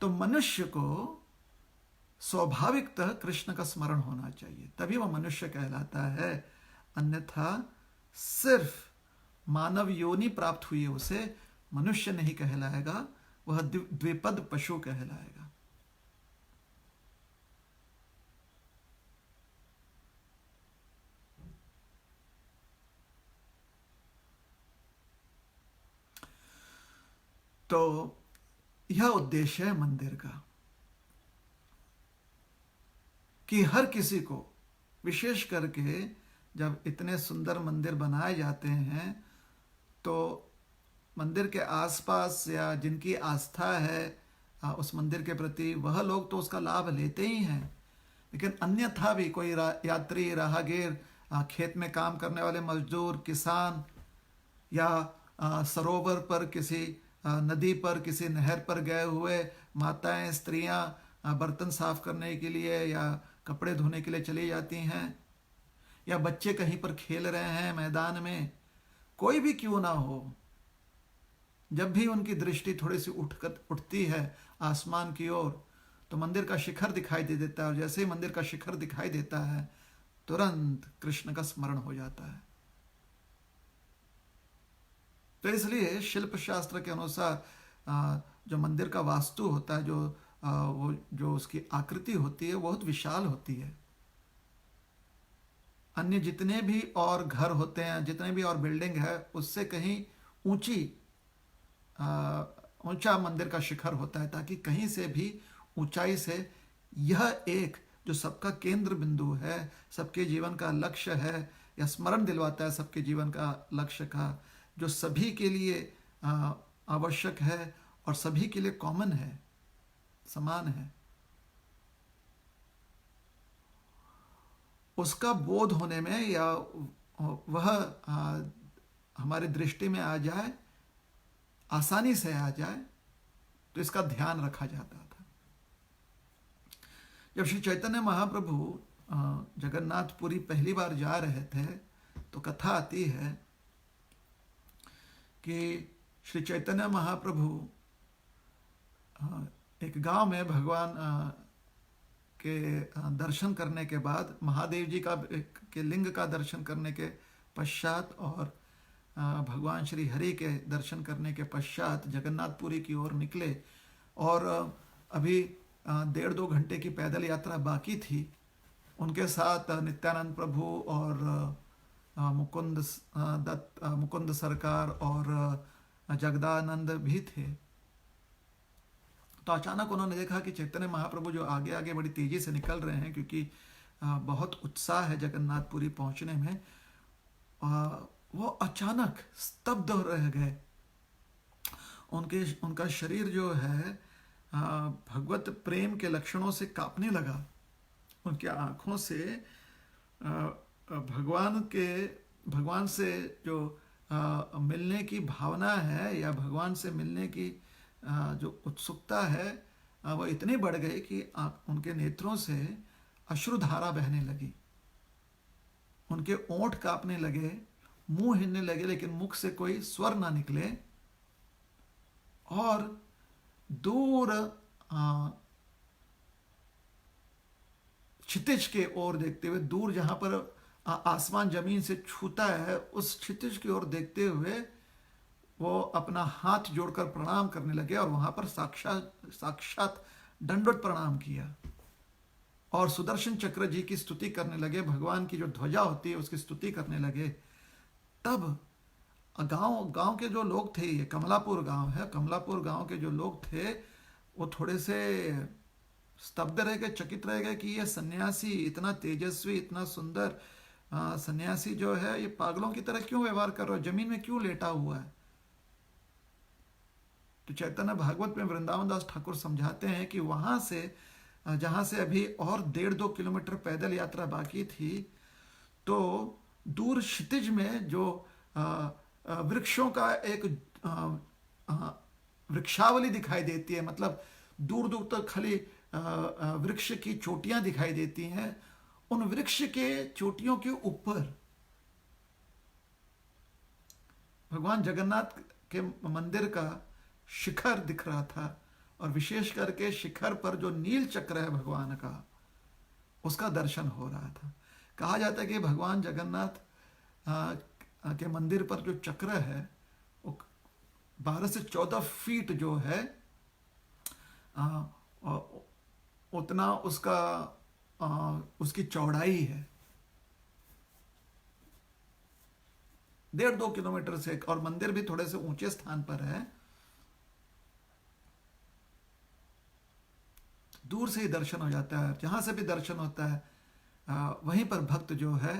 [SPEAKER 1] तो मनुष्य को स्वाभाविकतः कृष्ण का स्मरण होना चाहिए, तभी वह मनुष्य कहलाता है। अन्यथा सिर्फ मानव योनि प्राप्त हुई है, उसे मनुष्य नहीं कहलाएगा, वह द्विपद पशु कहलाएगा। तो यह उद्देश्य है मंदिर का, कि हर किसी को, विशेष करके जब इतने सुंदर मंदिर बनाए जाते हैं, तो मंदिर के आसपास या जिनकी आस्था है उस मंदिर के प्रति, वह लोग तो उसका लाभ लेते ही हैं, लेकिन अन्यथा भी कोई यात्री, राहगीर, खेत में काम करने वाले मजदूर, किसान, या सरोवर पर, किसी नदी पर, किसी नहर पर गए हुए माताएं, स्त्रियां बर्तन साफ करने के लिए या कपड़े धोने के लिए चली जाती हैं, या बच्चे कहीं पर खेल रहे हैं मैदान में, कोई भी क्यों ना हो, जब भी उनकी दृष्टि थोड़ी सी उठती है आसमान की ओर, तो मंदिर का शिखर दिखाई दे देता है, और जैसे ही मंदिर का शिखर दिखाई देता है, तुरंत कृष्ण का स्मरण हो जाता है। तो इसलिए शिल्प शास्त्र के अनुसार जो मंदिर का वास्तु होता है, जो उसकी आकृति होती है, बहुत विशाल होती है। अन्य जितने भी और घर होते हैं, जितने भी और बिल्डिंग है, उससे कहीं ऊंचा मंदिर का शिखर होता है, ताकि कहीं से भी ऊंचाई से यह एक जो सबका केंद्र बिंदु है, सबके जीवन का लक्ष्य है, या स्मरण दिलवाता है सबके जीवन का लक्ष्य का, जो सभी के लिए आवश्यक है और सभी के लिए कॉमन है, समान है, उसका बोध होने में, या वह हमारी दृष्टि में आ जाए, आसानी से आ जाए, तो इसका ध्यान रखा जाता था। जब श्री चैतन्य महाप्रभु जगन्नाथपुरी पहली बार जा रहे थे, तो कथा आती है कि श्री चैतन्य महाप्रभु एक गांव में भगवान के दर्शन करने के बाद, महादेव जी के लिंग का दर्शन करने के पश्चात और भगवान श्री हरि के दर्शन करने के पश्चात जगन्नाथपुरी की ओर निकले, और अभी 1.5-2 घंटे की पैदल यात्रा बाकी थी। उनके साथ नित्यानंद प्रभु और मुकुंद सरकार और जगदानंद भी थे। तो अचानक उन्होंने देखा कि चैतन्य महाप्रभु जो आगे आगे बड़ी तेजी से निकल रहे हैं, क्योंकि बहुत उत्साह है जगन्नाथपुरी पहुंचने में, वो अचानक स्तब्ध रह गए। उनका शरीर जो है भगवत प्रेम के लक्षणों से कांपने लगा। उनकी आंखों से भगवान से जो मिलने की भावना है, या भगवान से मिलने की जो उत्सुकता है, वो इतनी बढ़ गई कि उनके नेत्रों से अश्रुधारा बहने लगी, उनके ओंठ कांपने लगे, मुंह हिलने लगे, लेकिन मुख से कोई स्वर ना निकले। और दूर क्षितिज के ओर देखते हुए, दूर जहां पर आसमान जमीन से छूता है, उस क्षितिज की ओर देखते हुए वो अपना हाथ जोड़कर प्रणाम करने लगे, और वहां पर साक्षात दंडवत प्रणाम किया, और सुदर्शन चक्र जी की स्तुति करने लगे, भगवान की जो ध्वजा होती है उसकी स्तुति करने लगे। तब गांव के जो लोग थे, ये कमलापुर गांव है, कमलापुर गांव के जो लोग थे, वो थोड़े से स्तब्ध रह गए, चकित रह गए कि ये सन्यासी इतना तेजस्वी, इतना सुंदर सन्यासी जो है, ये पागलों की तरह क्यों व्यवहार कर रहा है, जमीन में क्यों लेटा हुआ है। तो चैतन्य भागवत में वृंदावन दास ठाकुर समझाते हैं कि वहां से, जहां से अभी और 1.5-2 किलोमीटर पैदल यात्रा बाकी थी, तो दूर क्षितिज में जो वृक्षों का एक वृक्षावली दिखाई देती है, मतलब दूर दूर तक खाली वृक्ष की चोटियां दिखाई देती हैं, उन वृक्ष के चोटियों के ऊपर भगवान जगन्नाथ के मंदिर का शिखर दिख रहा था। और विशेष करके शिखर पर जो नील चक्र है भगवान का, उसका दर्शन हो रहा था। कहा जाता है कि भगवान जगन्नाथ के मंदिर पर जो चक्र है वो 12 से 14 फीट जो है, उतना उसका उसकी चौड़ाई है, 1.5-2 किलोमीटर से। और मंदिर भी थोड़े से ऊंचे स्थान पर है, दूर से ही दर्शन हो जाता है। जहां से भी दर्शन होता है वहीं पर भक्त जो है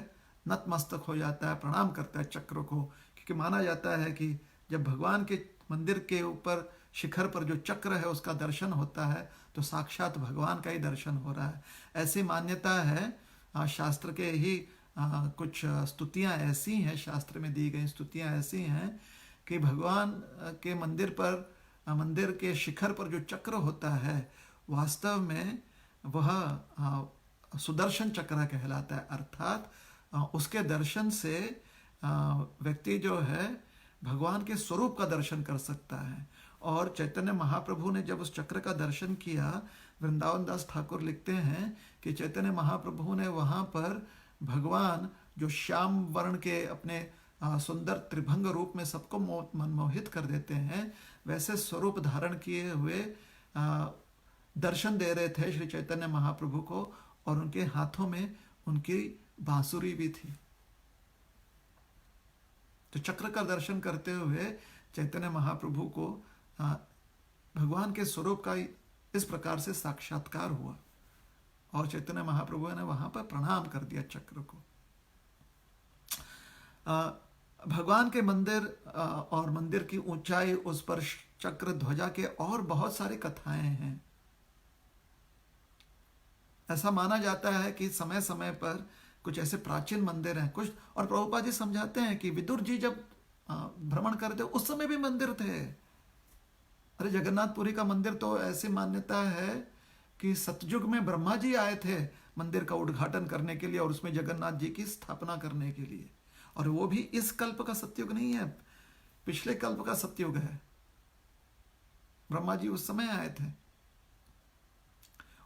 [SPEAKER 1] नतमस्तक हो जाता है, प्रणाम करता है चक्र को, क्योंकि माना जाता है कि जब भगवान के मंदिर के ऊपर शिखर पर जो चक्र है उसका दर्शन होता है तो साक्षात भगवान का ही दर्शन हो रहा है। ऐसी मान्यता है। शास्त्र के ही कुछ स्तुतियां ऐसी हैं, शास्त्र में दी गई स्तुतियां ऐसी हैं कि भगवान के मंदिर पर, मंदिर के शिखर पर जो चक्र होता है वास्तव में वह सुदर्शन चक्र कहलाता है। अर्थात उसके दर्शन से व्यक्ति जो है भगवान के स्वरूप का दर्शन कर सकता है। और चैतन्य महाप्रभु ने जब उस चक्र का दर्शन किया, वृंदावन दास ठाकुर लिखते हैं कि चैतन्य महाप्रभु ने वहाँ पर भगवान जो श्याम वर्ण के अपने सुंदर त्रिभंग रूप में सबको मनमोहित कर देते हैं, वैसे स्वरूप धारण किए हुए दर्शन दे रहे थे श्री चैतन्य महाप्रभु को। और उनके हाथों में उनकी बांसुरी भी थी। तो चक्र का दर्शन करते हुए चैतन्य महाप्रभु को भगवान के स्वरूप का इस प्रकार से साक्षात्कार हुआ और चैतन्य महाप्रभु ने वहां पर प्रणाम कर दिया चक्र को। भगवान के मंदिर और मंदिर की ऊंचाई, उस पर चक्र ध्वजा के और बहुत सारी कथाएं हैं। ऐसा माना जाता है कि समय समय पर कुछ ऐसे प्राचीन मंदिर हैं कुछ, और प्रभुपाद जी समझाते हैं कि विदुर जी जब भ्रमण करते उस समय भी मंदिर थे। अरे जगन्नाथपुरी का मंदिर तो ऐसी मान्यता है कि सतयुग में ब्रह्मा जी आए थे मंदिर का उद्घाटन करने के लिए और उसमें जगन्नाथ जी की स्थापना करने के लिए। और वो भी इस कल्प का सतयुग नहीं है, पिछले कल्प का सतयुग है। ब्रह्मा जी उस समय आए थे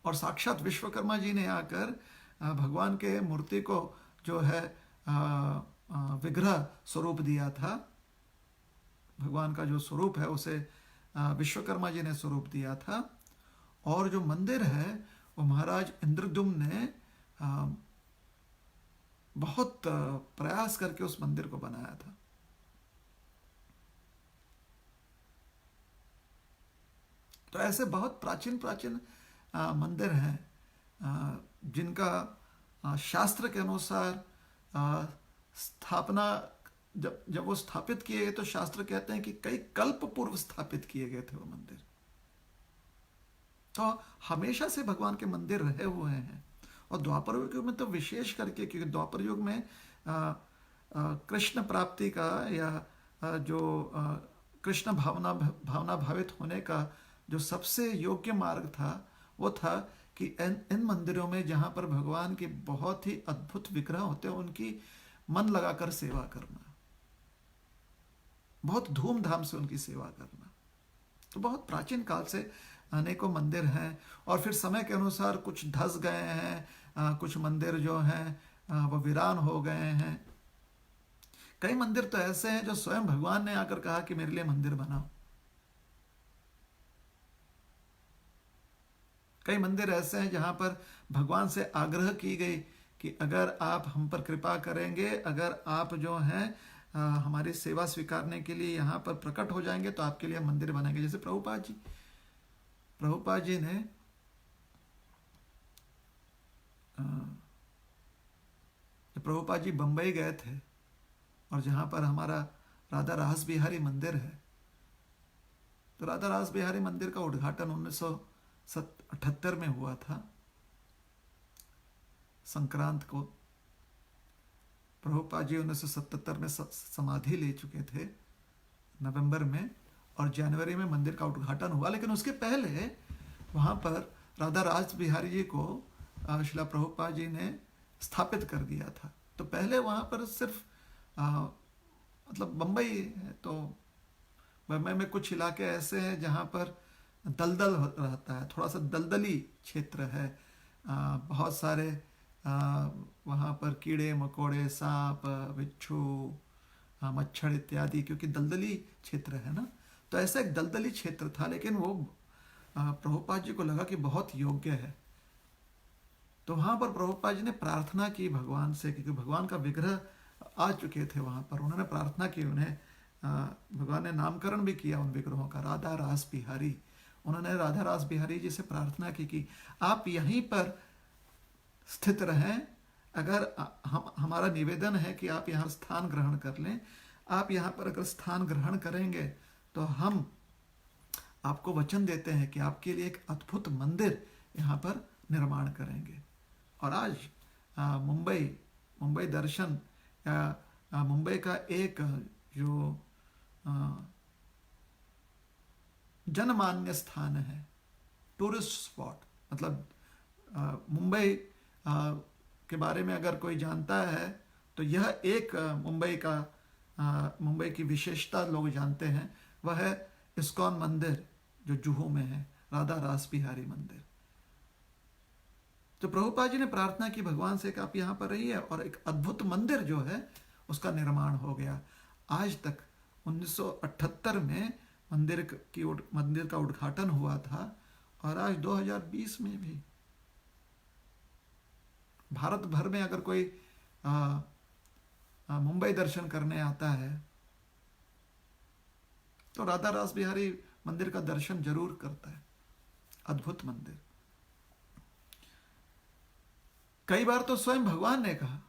[SPEAKER 1] और साक्षात विश्वकर्मा जी ने आकर भगवान के मूर्ति को जो है विग्रह स्वरूप दिया था। भगवान का जो स्वरूप है उसे विश्वकर्मा जी ने स्वरूप दिया था। और जो मंदिर है वो महाराज इंद्रद्युम्न ने बहुत प्रयास करके उस मंदिर को बनाया था। तो ऐसे बहुत प्राचीन प्राचीन मंदिर हैं जिनका शास्त्र के अनुसार स्थापना जब वो स्थापित किए गए तो शास्त्र कहते हैं कि कई कल्प पूर्व स्थापित किए गए थे वो मंदिर। तो हमेशा से भगवान के मंदिर रहे हुए हैं। और द्वापर युग में तो विशेष करके, क्योंकि द्वापर युग में कृष्ण प्राप्ति का या जो कृष्ण भावना भावित होने का जो सबसे योग्य मार्ग था वो था कि इन मंदिरों में जहाँ पर भगवान के बहुत ही अद्भुत विग्रह होते हैं उनकी मन लगाकर सेवा करना, बहुत धूमधाम से उनकी सेवा करना। तो बहुत प्राचीन काल से अनेकों मंदिर हैं और फिर समय के अनुसार कुछ धस गए हैं, कुछ मंदिर जो हैं वो वीरान हो गए हैं। कई मंदिर तो ऐसे हैं जो स्वयं भगवान ने आकर कहा कि मेरे लिए मंदिर बनाओ। कई मंदिर ऐसे हैं जहां पर भगवान से आग्रह की गई कि अगर आप हम पर कृपा करेंगे, अगर आप जो हैं हमारी सेवा स्वीकारने के लिए यहाँ पर प्रकट हो जाएंगे तो आपके लिए मंदिर बनाएंगे। जैसे प्रभुपाद जी ने प्रभुपाद जी बंबई गए थे और जहाँ पर हमारा राधा रास बिहारी मंदिर है, तो राधा रास बिहारी मंदिर का उद्घाटन 1978 में हुआ था संक्रांत को। प्रभुपाद जी 1977 में समाधि ले चुके थे नवंबर में, और जनवरी में मंदिर का उद्घाटन हुआ। लेकिन उसके पहले वहाँ पर राधा रास बिहारी जी को शिला प्रभुपाद जी ने स्थापित कर दिया था। तो पहले वहाँ पर सिर्फ मतलब बम्बई है, तो बम्बई में कुछ इलाके ऐसे हैं जहाँ पर दलदल रहता है, थोड़ा सा दलदली क्षेत्र है, बहुत सारे वहाँ पर कीड़े मकोड़े, सांप, बिच्छू, मच्छर इत्यादि, क्योंकि दलदली क्षेत्र है ना। तो ऐसा एक दलदली क्षेत्र था, लेकिन वो प्रभुपाद जी को लगा कि बहुत योग्य है। तो वहाँ पर प्रभुपाद जी ने प्रार्थना की भगवान से, क्योंकि भगवान का विग्रह आ चुके थे वहाँ पर। उन्होंने प्रार्थना की, उन्हें भगवान ने नामकरण भी किया उन विग्रहों का, राधा रास बिहारी। उन्होंने राधा रास बिहारी जी से प्रार्थना की कि आप यहीं पर स्थित रहें। अगर हमारा निवेदन है कि आप यहाँ स्थान ग्रहण कर लें, आप यहाँ पर अगर स्थान ग्रहण करेंगे तो हम आपको वचन देते हैं कि आपके लिए एक अद्भुत मंदिर यहाँ पर निर्माण करेंगे। और आज मुंबई दर्शन, मुंबई का एक जो जनमान्य स्थान है, टूरिस्ट स्पॉट, मतलब मुंबई के बारे में अगर कोई जानता है तो यह एक मुंबई की विशेषता लोग जानते हैं, वह है इस्कॉन मंदिर जो जुहू में है, राधा रास बिहारी मंदिर। तो प्रभुपाद जी ने प्रार्थना की भगवान से कि आप यहाँ पर रहिए, और एक अद्भुत मंदिर जो है उसका निर्माण हो गया। आज तक 1978 में मंदिर का उद्घाटन हुआ था, और आज 2020 में भी भारत भर में अगर कोई मुंबई दर्शन करने आता है तो राधा रास बिहारी मंदिर का दर्शन जरूर करता है। अद्भुत मंदिर। कई बार तो स्वयं भगवान ने कहा,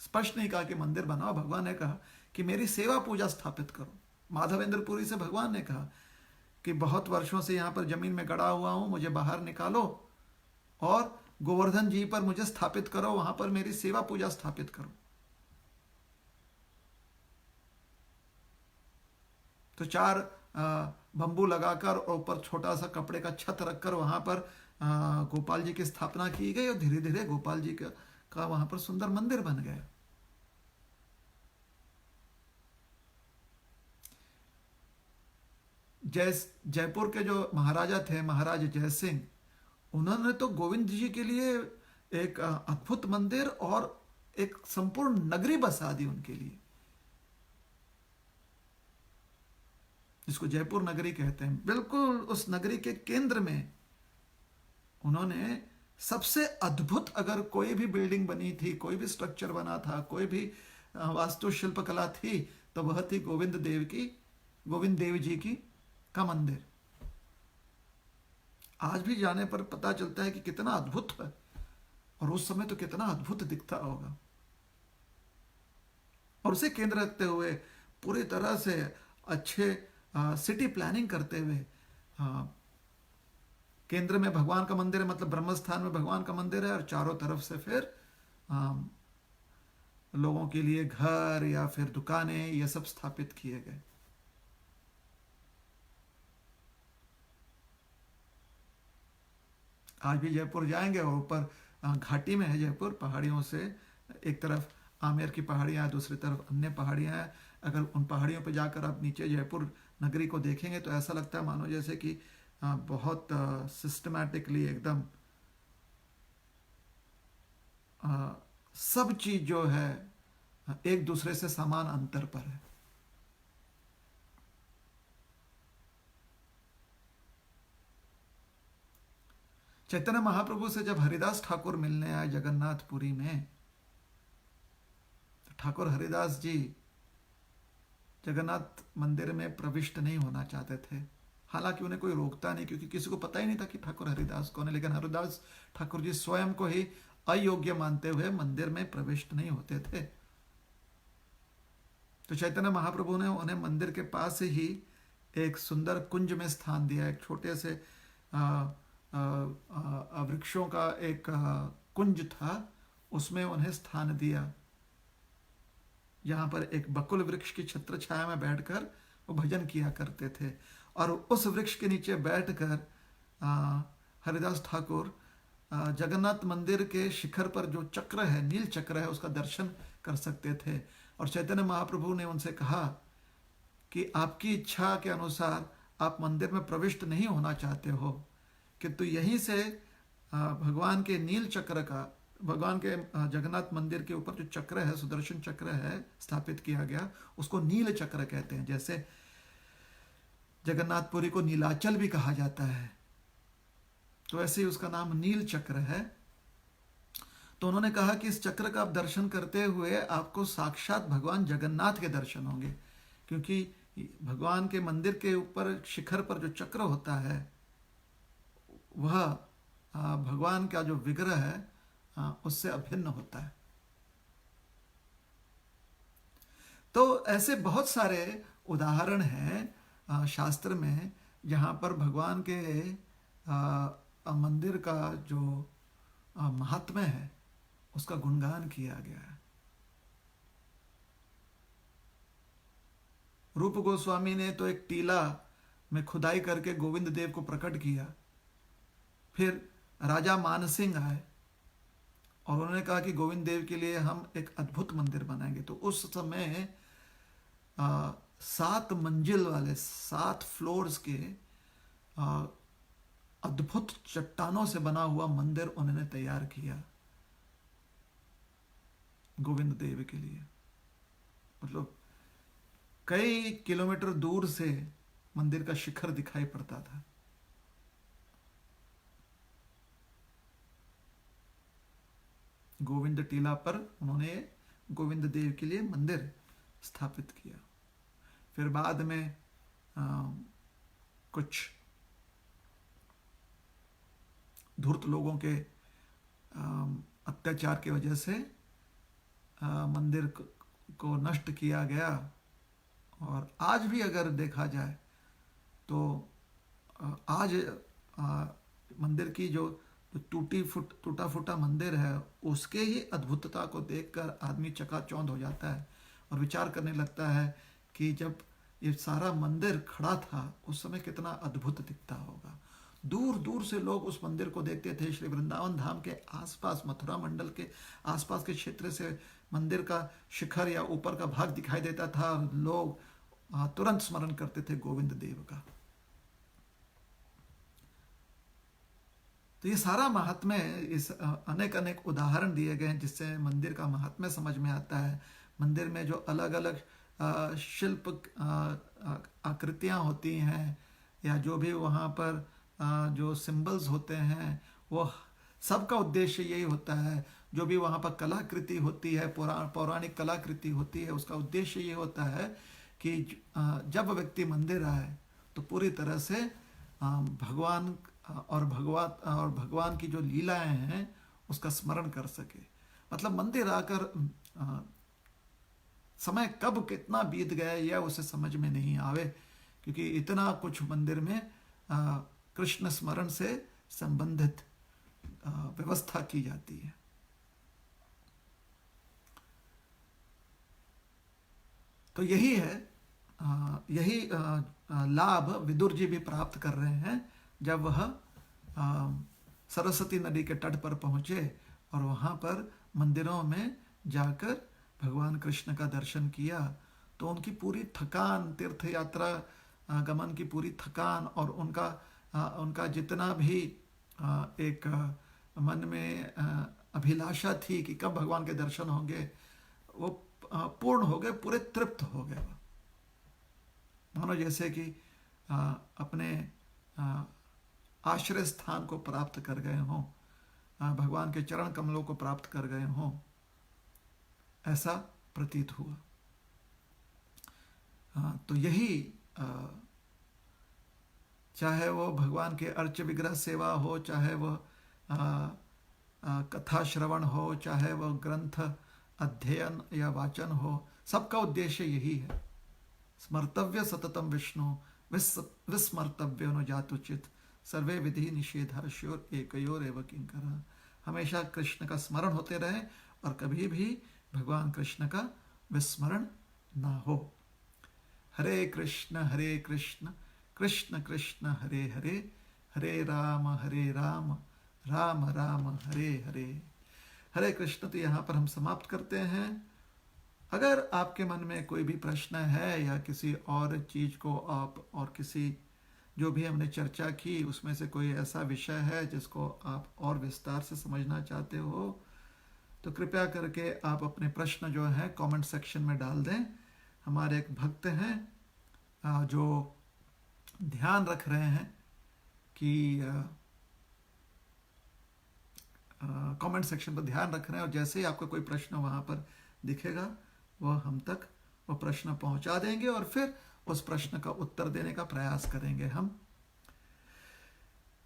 [SPEAKER 1] स्पष्ट नहीं कहा कि मंदिर बनाओ, भगवान ने कहा कि मेरी सेवा पूजा स्थापित करो। माधवेंद्र पुरी से भगवान ने कहा कि बहुत वर्षों से यहां पर जमीन में गड़ा हुआ हूं, मुझे बाहर निकालो और गोवर्धन जी पर मुझे स्थापित करो, वहां पर मेरी सेवा पूजा स्थापित करो। तो 4 बंबू लगाकर और ऊपर छोटा सा कपड़े का छत रखकर वहां पर गोपाल जी की स्थापना की गई, और धीरे धीरे गोपाल जी का वहां पर सुंदर मंदिर बन गया। जयपुर के जो महाराजा थे, महाराज जय सिंह, उन्होंने तो गोविंद जी के लिए एक अद्भुत मंदिर और एक संपूर्ण नगरी बसा दी उनके लिए, जिसको जयपुर नगरी कहते हैं। बिल्कुल उस नगरी के केंद्र में उन्होंने सबसे अद्भुत, अगर कोई भी बिल्डिंग बनी थी, कोई भी स्ट्रक्चर बना था, कोई भी वास्तुशिल्प कला थी, तो वह थी गोविंद देव जी की का मंदिर। आज भी जाने पर पता चलता है कि कितना अद्भुत है, और उस समय तो कितना अद्भुत दिखता होगा। और उसे केंद्र रखते हुए पूरी तरह से अच्छे सिटी प्लानिंग करते हुए, केंद्र में भगवान का मंदिर है, मतलब ब्रह्मस्थान में भगवान का मंदिर है, और चारों तरफ से फिर लोगों के लिए घर या फिर दुकानें, ये सब स्थापित किए गए। आज भी जयपुर जाएंगे और ऊपर घाटी में है जयपुर, पहाड़ियों से एक तरफ आमेर की पहाड़ियाँ, दूसरी तरफ अन्य पहाड़ियाँ हैं। अगर उन पहाड़ियों पर जाकर आप नीचे जयपुर नगरी को देखेंगे तो ऐसा लगता है मानो जैसे कि बहुत सिस्टमैटिकली एकदम सब चीज जो है एक दूसरे से समान अंतर पर है। चैतन्य महाप्रभु से जब हरिदास ठाकुर मिलने आए जगन्नाथपुरी में, तो ठाकुर हरिदास जी जगन्नाथ मंदिर में प्रविष्ट नहीं होना चाहते थे। हालांकि उन्हें कोई रोकता नहीं, क्योंकि किसी को पता ही नहीं था कि ठाकुर हरिदास कौन है। लेकिन हरिदास ठाकुर जी स्वयं को ही अयोग्य मानते हुए मंदिर में प्रविष्ट नहीं होते थे। तो चैतन्य महाप्रभु ने उन्हें मंदिर के पास ही एक सुंदर कुंज में स्थान दिया। एक छोटे से वृक्षों का एक कुंज था, उसमें उन्हें स्थान दिया। यहाँ पर एक बकुल वृक्ष की छत्र छाया में बैठकर वो भजन किया करते थे, और उस वृक्ष के नीचे बैठकर हरिदास ठाकुर जगन्नाथ मंदिर के शिखर पर जो चक्र है, नील चक्र है, उसका दर्शन कर सकते थे। और चैतन्य महाप्रभु ने उनसे कहा कि आपकी इच्छा के अनुसार आप मंदिर में प्रविष्ट नहीं होना चाहते हो, किंतु यहीं से भगवान के नील चक्र का, भगवान के जगन्नाथ मंदिर के ऊपर जो चक्र है, सुदर्शन चक्र है, स्थापित किया गया, उसको नील चक्र कहते हैं। जैसे जगन्नाथपुरी को नीलाचल भी कहा जाता है, तो ऐसे ही उसका नाम नील चक्र है। तो उन्होंने कहा कि इस चक्र का आप दर्शन करते हुए आपको साक्षात भगवान जगन्नाथ के दर्शन होंगे, क्योंकि भगवान के मंदिर के ऊपर शिखर पर जो चक्र होता है वह भगवान का जो विग्रह है उससे अभिन्न होता है। तो ऐसे बहुत सारे उदाहरण हैं शास्त्र में जहाँ पर भगवान के मंदिर का जो महात्म्य है उसका गुणगान किया गया है। रूप गोस्वामी ने तो एक टीला में खुदाई करके गोविंद देव को प्रकट किया। फिर राजा मानसिंह आए और उन्होंने कहा कि गोविंद देव के लिए हम एक अद्भुत मंदिर बनाएंगे। तो उस समय 7 मंजिल वाले 7 फ्लोर्स के अद्भुत चट्टानों से बना हुआ मंदिर उन्होंने तैयार किया गोविंद देव के लिए। मतलब कई किलोमीटर दूर से मंदिर का शिखर दिखाई पड़ता था। गोविंद टीला पर उन्होंने गोविंद देव के लिए मंदिर स्थापित किया। फिर बाद में कुछ धूर्त लोगों के अत्याचार की वजह से मंदिर को नष्ट किया गया। और आज भी अगर देखा जाए तो आज मंदिर की जो टूटा फूटा मंदिर है उसके ही अद्भुतता को देखकर आदमी चकाचौंध हो जाता है और विचार करने लगता है कि जब ये सारा मंदिर खड़ा था उस समय कितना अद्भुत दिखता होगा। दूर दूर से लोग उस मंदिर को देखते थे। श्री वृंदावन धाम के आसपास, मथुरा मंडल के आसपास के क्षेत्र से मंदिर का शिखर या ऊपर का भाग दिखाई देता था। लोग तुरंत स्मरण करते थे गोविंद देव का। तो ये सारा महात्म्य, इस अनेक अनेक उदाहरण दिए गए हैं जिससे मंदिर का महात्म्य समझ में आता है। मंदिर में जो अलग अलग शिल्प आकृतियां होती हैं या जो भी वहाँ पर जो सिंबल्स होते हैं वो सबका उद्देश्य यही होता है। जो भी वहाँ पर कलाकृति होती है, पौराणिक कलाकृति होती है, उसका उद्देश्य ये होता है कि जब व्यक्ति मंदिर आए तो पूरी तरह से भगवान और भगवान की जो लीलाएं हैं उसका स्मरण कर सके। मतलब मंदिर आकर समय कब कितना बीत गया यह उसे समझ में नहीं आवे, क्योंकि इतना कुछ मंदिर में कृष्ण स्मरण से संबंधित व्यवस्था की जाती है। तो यही है, यही लाभ विदुर जी भी प्राप्त कर रहे हैं जब वह सरस्वती नदी के तट पर पहुंचे और वहां पर मंदिरों में जाकर भगवान कृष्ण का दर्शन किया। तो उनकी पूरी थकान, तीर्थ यात्रा गमन की पूरी थकान और उनका जितना भी एक मन में अभिलाषा थी कि कब भगवान के दर्शन होंगे, वो पूर्ण हो गए, पूरे तृप्त हो गए। मानो जैसे कि अपने आश्रय स्थान को प्राप्त कर गए हों, भगवान के चरण कमलों को प्राप्त कर गए हों, ऐसा प्रतीत हुआ। तो यही चाहे वो भगवान के अर्च विग्रह सेवा हो, चाहे वह कथा श्रवण हो, चाहे वह ग्रंथ अध्ययन या वाचन हो, सबका उद्देश्य यही है। स्मर्तव्य सततम विष्णु विस्मर्तव्य न जातुचित सर्वे विधि निषेधाश्योर एकयोर एव किंकर। हमेशा कृष्ण का स्मरण होते रहे और कभी भी भगवान कृष्ण का विस्मरण ना हो। हरे कृष्ण कृष्ण कृष्ण हरे हरे, हरे राम राम राम हरे हरे। हरे कृष्ण। तो यहाँ पर हम समाप्त करते हैं। अगर आपके मन में कोई भी प्रश्न है या किसी और चीज को आप और किसी जो भी हमने चर्चा की उसमें से कोई ऐसा विषय है जिसको आप और विस्तार से समझना चाहते हो, तो कृपया करके आप अपने प्रश्न जो है कमेंट सेक्शन में डाल दें। हमारे एक भक्त हैं जो ध्यान रख रहे हैं कि कमेंट सेक्शन पर ध्यान रख रहे हैं, और जैसे ही आपका कोई प्रश्न वहां पर दिखेगा वह हम तक वो प्रश्न पहुंचा देंगे और फिर उस प्रश्न का उत्तर देने का प्रयास करेंगे हम।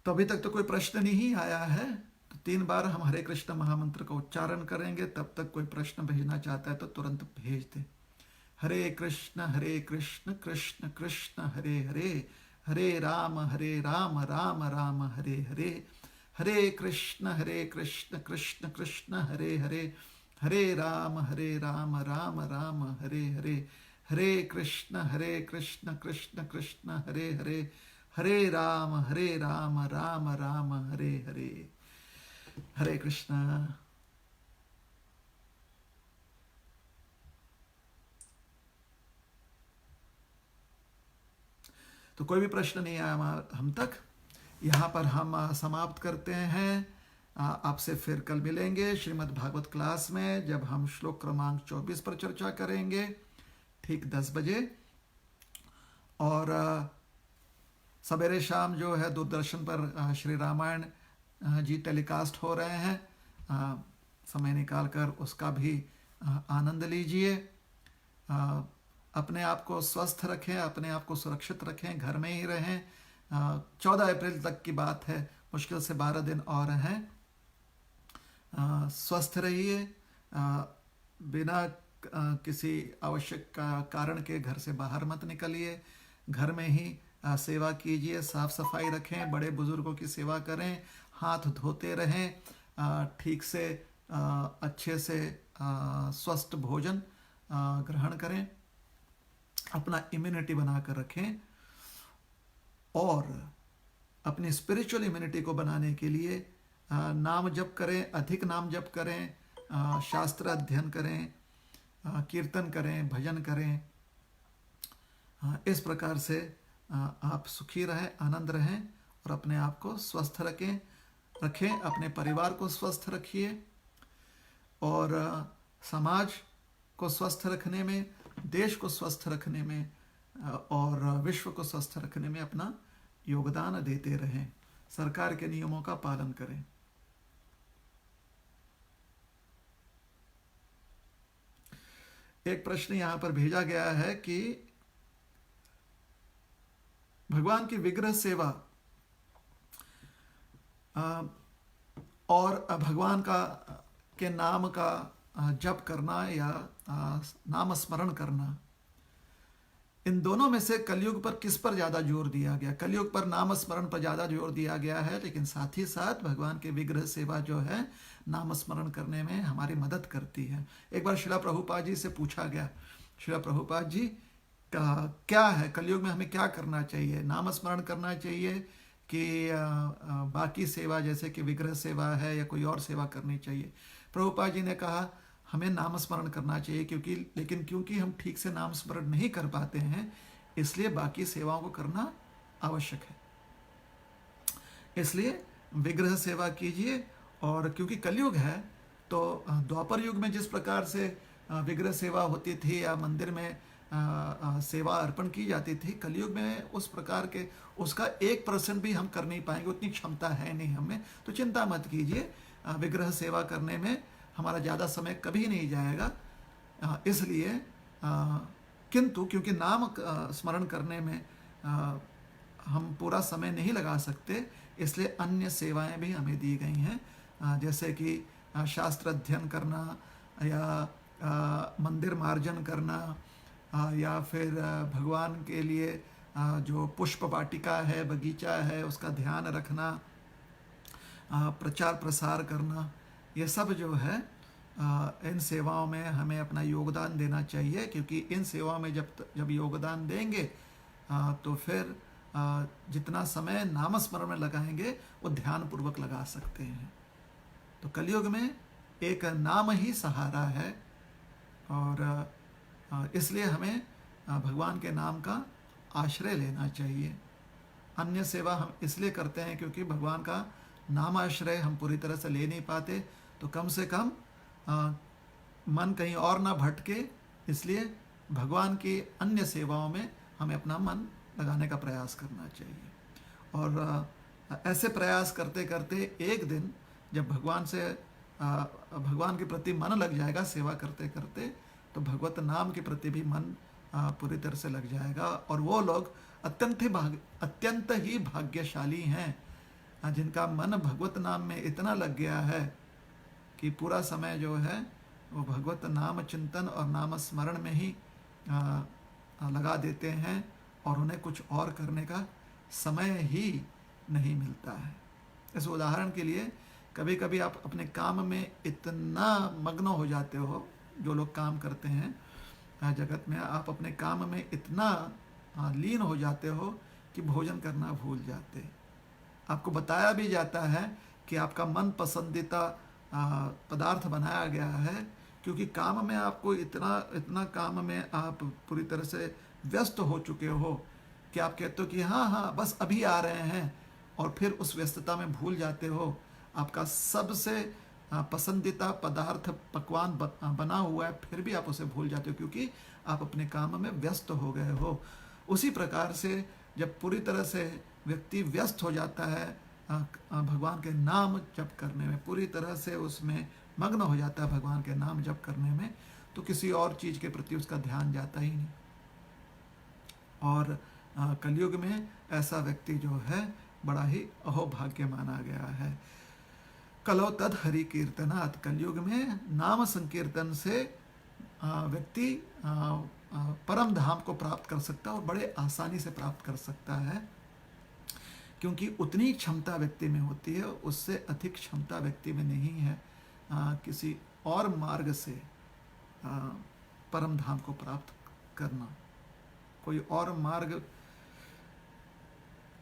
[SPEAKER 1] तो अभी तक तो कोई प्रश्न नहीं आया है, तो 3 बार हम हरे कृष्ण महामंत्र का उच्चारण करेंगे। तब तक कोई प्रश्न भेजना चाहता है तो तुरंत भेज दे। हरे कृष्ण कृष्ण कृष्ण हरे हरे, हरे राम राम राम हरे हरे, हरे कृष्ण कृष्ण कृष्ण हरे हरे, हरे राम राम राम हरे हरे, हरे कृष्ण कृष्ण कृष्ण हरे हरे, हरे राम राम राम हरे हरे। हरे कृष्ण। तो कोई भी प्रश्न नहीं आया हम तक। यहाँ पर हम समाप्त करते हैं। आपसे फिर कल मिलेंगे श्रीमद् भागवत क्लास में, जब हम श्लोक क्रमांक 24 पर चर्चा करेंगे ठीक 10 बजे। और सवेरे शाम जो है दूरदर्शन पर श्री रामायण जी टेलीकास्ट हो रहे हैं, समय निकालकर उसका भी आनंद लीजिए। अपने आप को स्वस्थ रखें, अपने आप को सुरक्षित रखें, घर में ही रहें। 14 अप्रैल तक की बात है, मुश्किल से 12 दिन और हैं। स्वस्थ रहिए, बिना किसी आवश्यक कारण के घर से बाहर मत निकलिए, घर में ही सेवा कीजिए, साफ सफाई रखें, बड़े बुजुर्गों की सेवा करें, हाथ धोते रहें, ठीक से अच्छे से स्वस्थ भोजन ग्रहण करें, अपना इम्यूनिटी बनाकर रखें। और अपनी स्पिरिचुअल इम्यूनिटी को बनाने के लिए नाम जप करें, अधिक नाम जप करें, शास्त्र अध्ययन करें, कीर्तन करें, भजन करें। इस प्रकार से आप सुखी रहें, आनंद रहें और अपने आप को स्वस्थ रखें, अपने परिवार को स्वस्थ रखिए और समाज को स्वस्थ रखने में, देश को स्वस्थ रखने में और विश्व को स्वस्थ रखने में अपना योगदान देते रहें। सरकार के नियमों का पालन करें। एक प्रश्न यहां पर भेजा गया है कि भगवान की विग्रह सेवा और भगवान के नाम का जप करना या नाम स्मरण करना, इन दोनों में से कलयुग पर किस पर ज्यादा जोर दिया गया? कलयुग पर नाम स्मरण पर ज्यादा जोर दिया गया है, लेकिन साथ ही साथ भगवान के विग्रह सेवा जो है नाम स्मरण करने में हमारी मदद करती है। एक बार श्रीला प्रभुपाद जी से पूछा गया, श्रीला प्रभुपाद जी का क्या है, कलयुग में हमें क्या करना चाहिए? नाम स्मरण करना चाहिए कि बाकी सेवा जैसे कि विग्रह सेवा है या कोई और सेवा करनी चाहिए? प्रभुपाद जी ने कहा हमें नाम स्मरण करना चाहिए, क्योंकि हम ठीक से नाम स्मरण नहीं कर पाते हैं, इसलिए बाकी सेवाओं को करना आवश्यक है। इसलिए विग्रह सेवा कीजिए। और क्योंकि कलयुग है तो द्वापर युग में जिस प्रकार से विग्रह सेवा होती थी या मंदिर में सेवा अर्पण की जाती थी, कलयुग में उस प्रकार के उसका 1% भी हम कर नहीं पाएंगे, उतनी क्षमता है नहीं हमें। तो चिंता मत कीजिए, विग्रह सेवा करने में हमारा ज़्यादा समय कभी नहीं जाएगा। इसलिए किंतु क्योंकि नाम स्मरण करने में हम पूरा समय नहीं लगा सकते, इसलिए अन्य सेवाएं भी हमें दी गई हैं, जैसे कि शास्त्र अध्ययन करना या मंदिर मार्जन करना या फिर भगवान के लिए जो पुष्प वाटिका है, बगीचा है, उसका ध्यान रखना, प्रचार प्रसार करना, ये सब जो है इन सेवाओं में हमें अपना योगदान देना चाहिए, क्योंकि इन सेवाओं में जब योगदान देंगे तो फिर जितना समय नामस्मरण में लगाएंगे वो ध्यानपूर्वक लगा सकते हैं। तो कलयुग में एक नाम ही सहारा है, और इसलिए हमें भगवान के नाम का आश्रय लेना चाहिए। अन्य सेवा हम इसलिए करते हैं क्योंकि भगवान का नाम आश्रय हम पूरी तरह से ले नहीं पाते, तो कम से कम मन कहीं और ना भटके, इसलिए भगवान की अन्य सेवाओं में हमें अपना मन लगाने का प्रयास करना चाहिए। और ऐसे प्रयास करते करते एक दिन जब भगवान के प्रति मन लग जाएगा सेवा करते करते, तो भगवत नाम के प्रति भी मन पूरी तरह से लग जाएगा। और वो लोग अत्यंत ही भाग्यशाली हैं जिनका मन भगवत नाम में इतना लग गया है कि पूरा समय जो है वो भगवत नाम चिंतन और नाम स्मरण में ही लगा देते हैं, और उन्हें कुछ और करने का समय ही नहीं मिलता है। इस उदाहरण के लिए कभी कभी आप अपने काम में इतना मग्न हो जाते हो, जो लोग काम करते हैं जगत में, आप अपने काम में इतना लीन हो जाते हो कि भोजन करना भूल जाते। आपको बताया भी जाता है कि आपका मन पसंदीदा पदार्थ बनाया गया है, क्योंकि काम में आपको इतना काम में आप पूरी तरह से व्यस्त हो चुके हो कि आप कहते हो कि हाँ बस अभी आ रहे हैं, और फिर उस व्यस्तता में भूल जाते हो आपका सबसे पसंदीदा पदार्थ पकवान बना हुआ है, फिर भी आप उसे भूल जाते हो क्योंकि आप अपने काम में व्यस्त हो गए हो। उसी प्रकार से जब पूरी तरह से व्यक्ति व्यस्त हो जाता है भगवान के नाम जप करने में, पूरी तरह से उसमें मग्न हो जाता है भगवान के नाम जप करने में, तो किसी और चीज़ के प्रति उसका ध्यान जाता ही नहीं। और कलयुग में ऐसा व्यक्ति जो है बड़ा ही अहोभाग्य माना गया है। कलो तद हरि कीर्तनात्, कलयुग में नाम संकीर्तन से व्यक्ति परम धाम को प्राप्त कर सकता है, और बड़े आसानी से प्राप्त कर सकता है, क्योंकि उतनी क्षमता व्यक्ति में होती है, उससे अधिक क्षमता व्यक्ति में नहीं है किसी और मार्ग से परम धाम को प्राप्त करना। कोई और मार्ग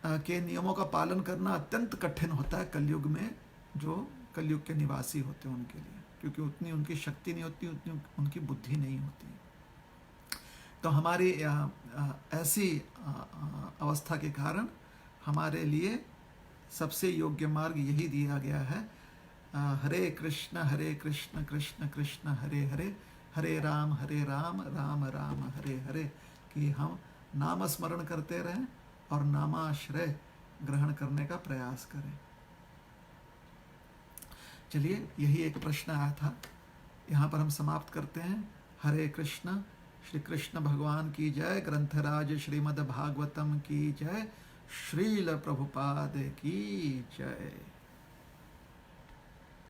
[SPEAKER 1] के नियमों का पालन करना अत्यंत कठिन होता है कलयुग में, जो कलयुग के निवासी होते हैं उनके लिए, क्योंकि उतनी उनकी शक्ति नहीं होती, उतनी उनकी बुद्धि नहीं होती। तो हमारी ऐसी अवस्था के कारण हमारे लिए सबसे योग्य मार्ग यही दिया गया है, हरे कृष्ण कृष्ण कृष्ण हरे हरे, हरे राम राम राम हरे हरे, कि हम नाम स्मरण करते रहें और नामाश्रय ग्रहण करने का प्रयास करें। चलिए, यही एक प्रश्न आया था, यहाँ पर हम समाप्त करते हैं। हरे कृष्ण, श्री कृष्ण भगवान की जय, ग्रंथराज श्रीमद् भागवतम की जय, श्रील प्रभुपाद की जय।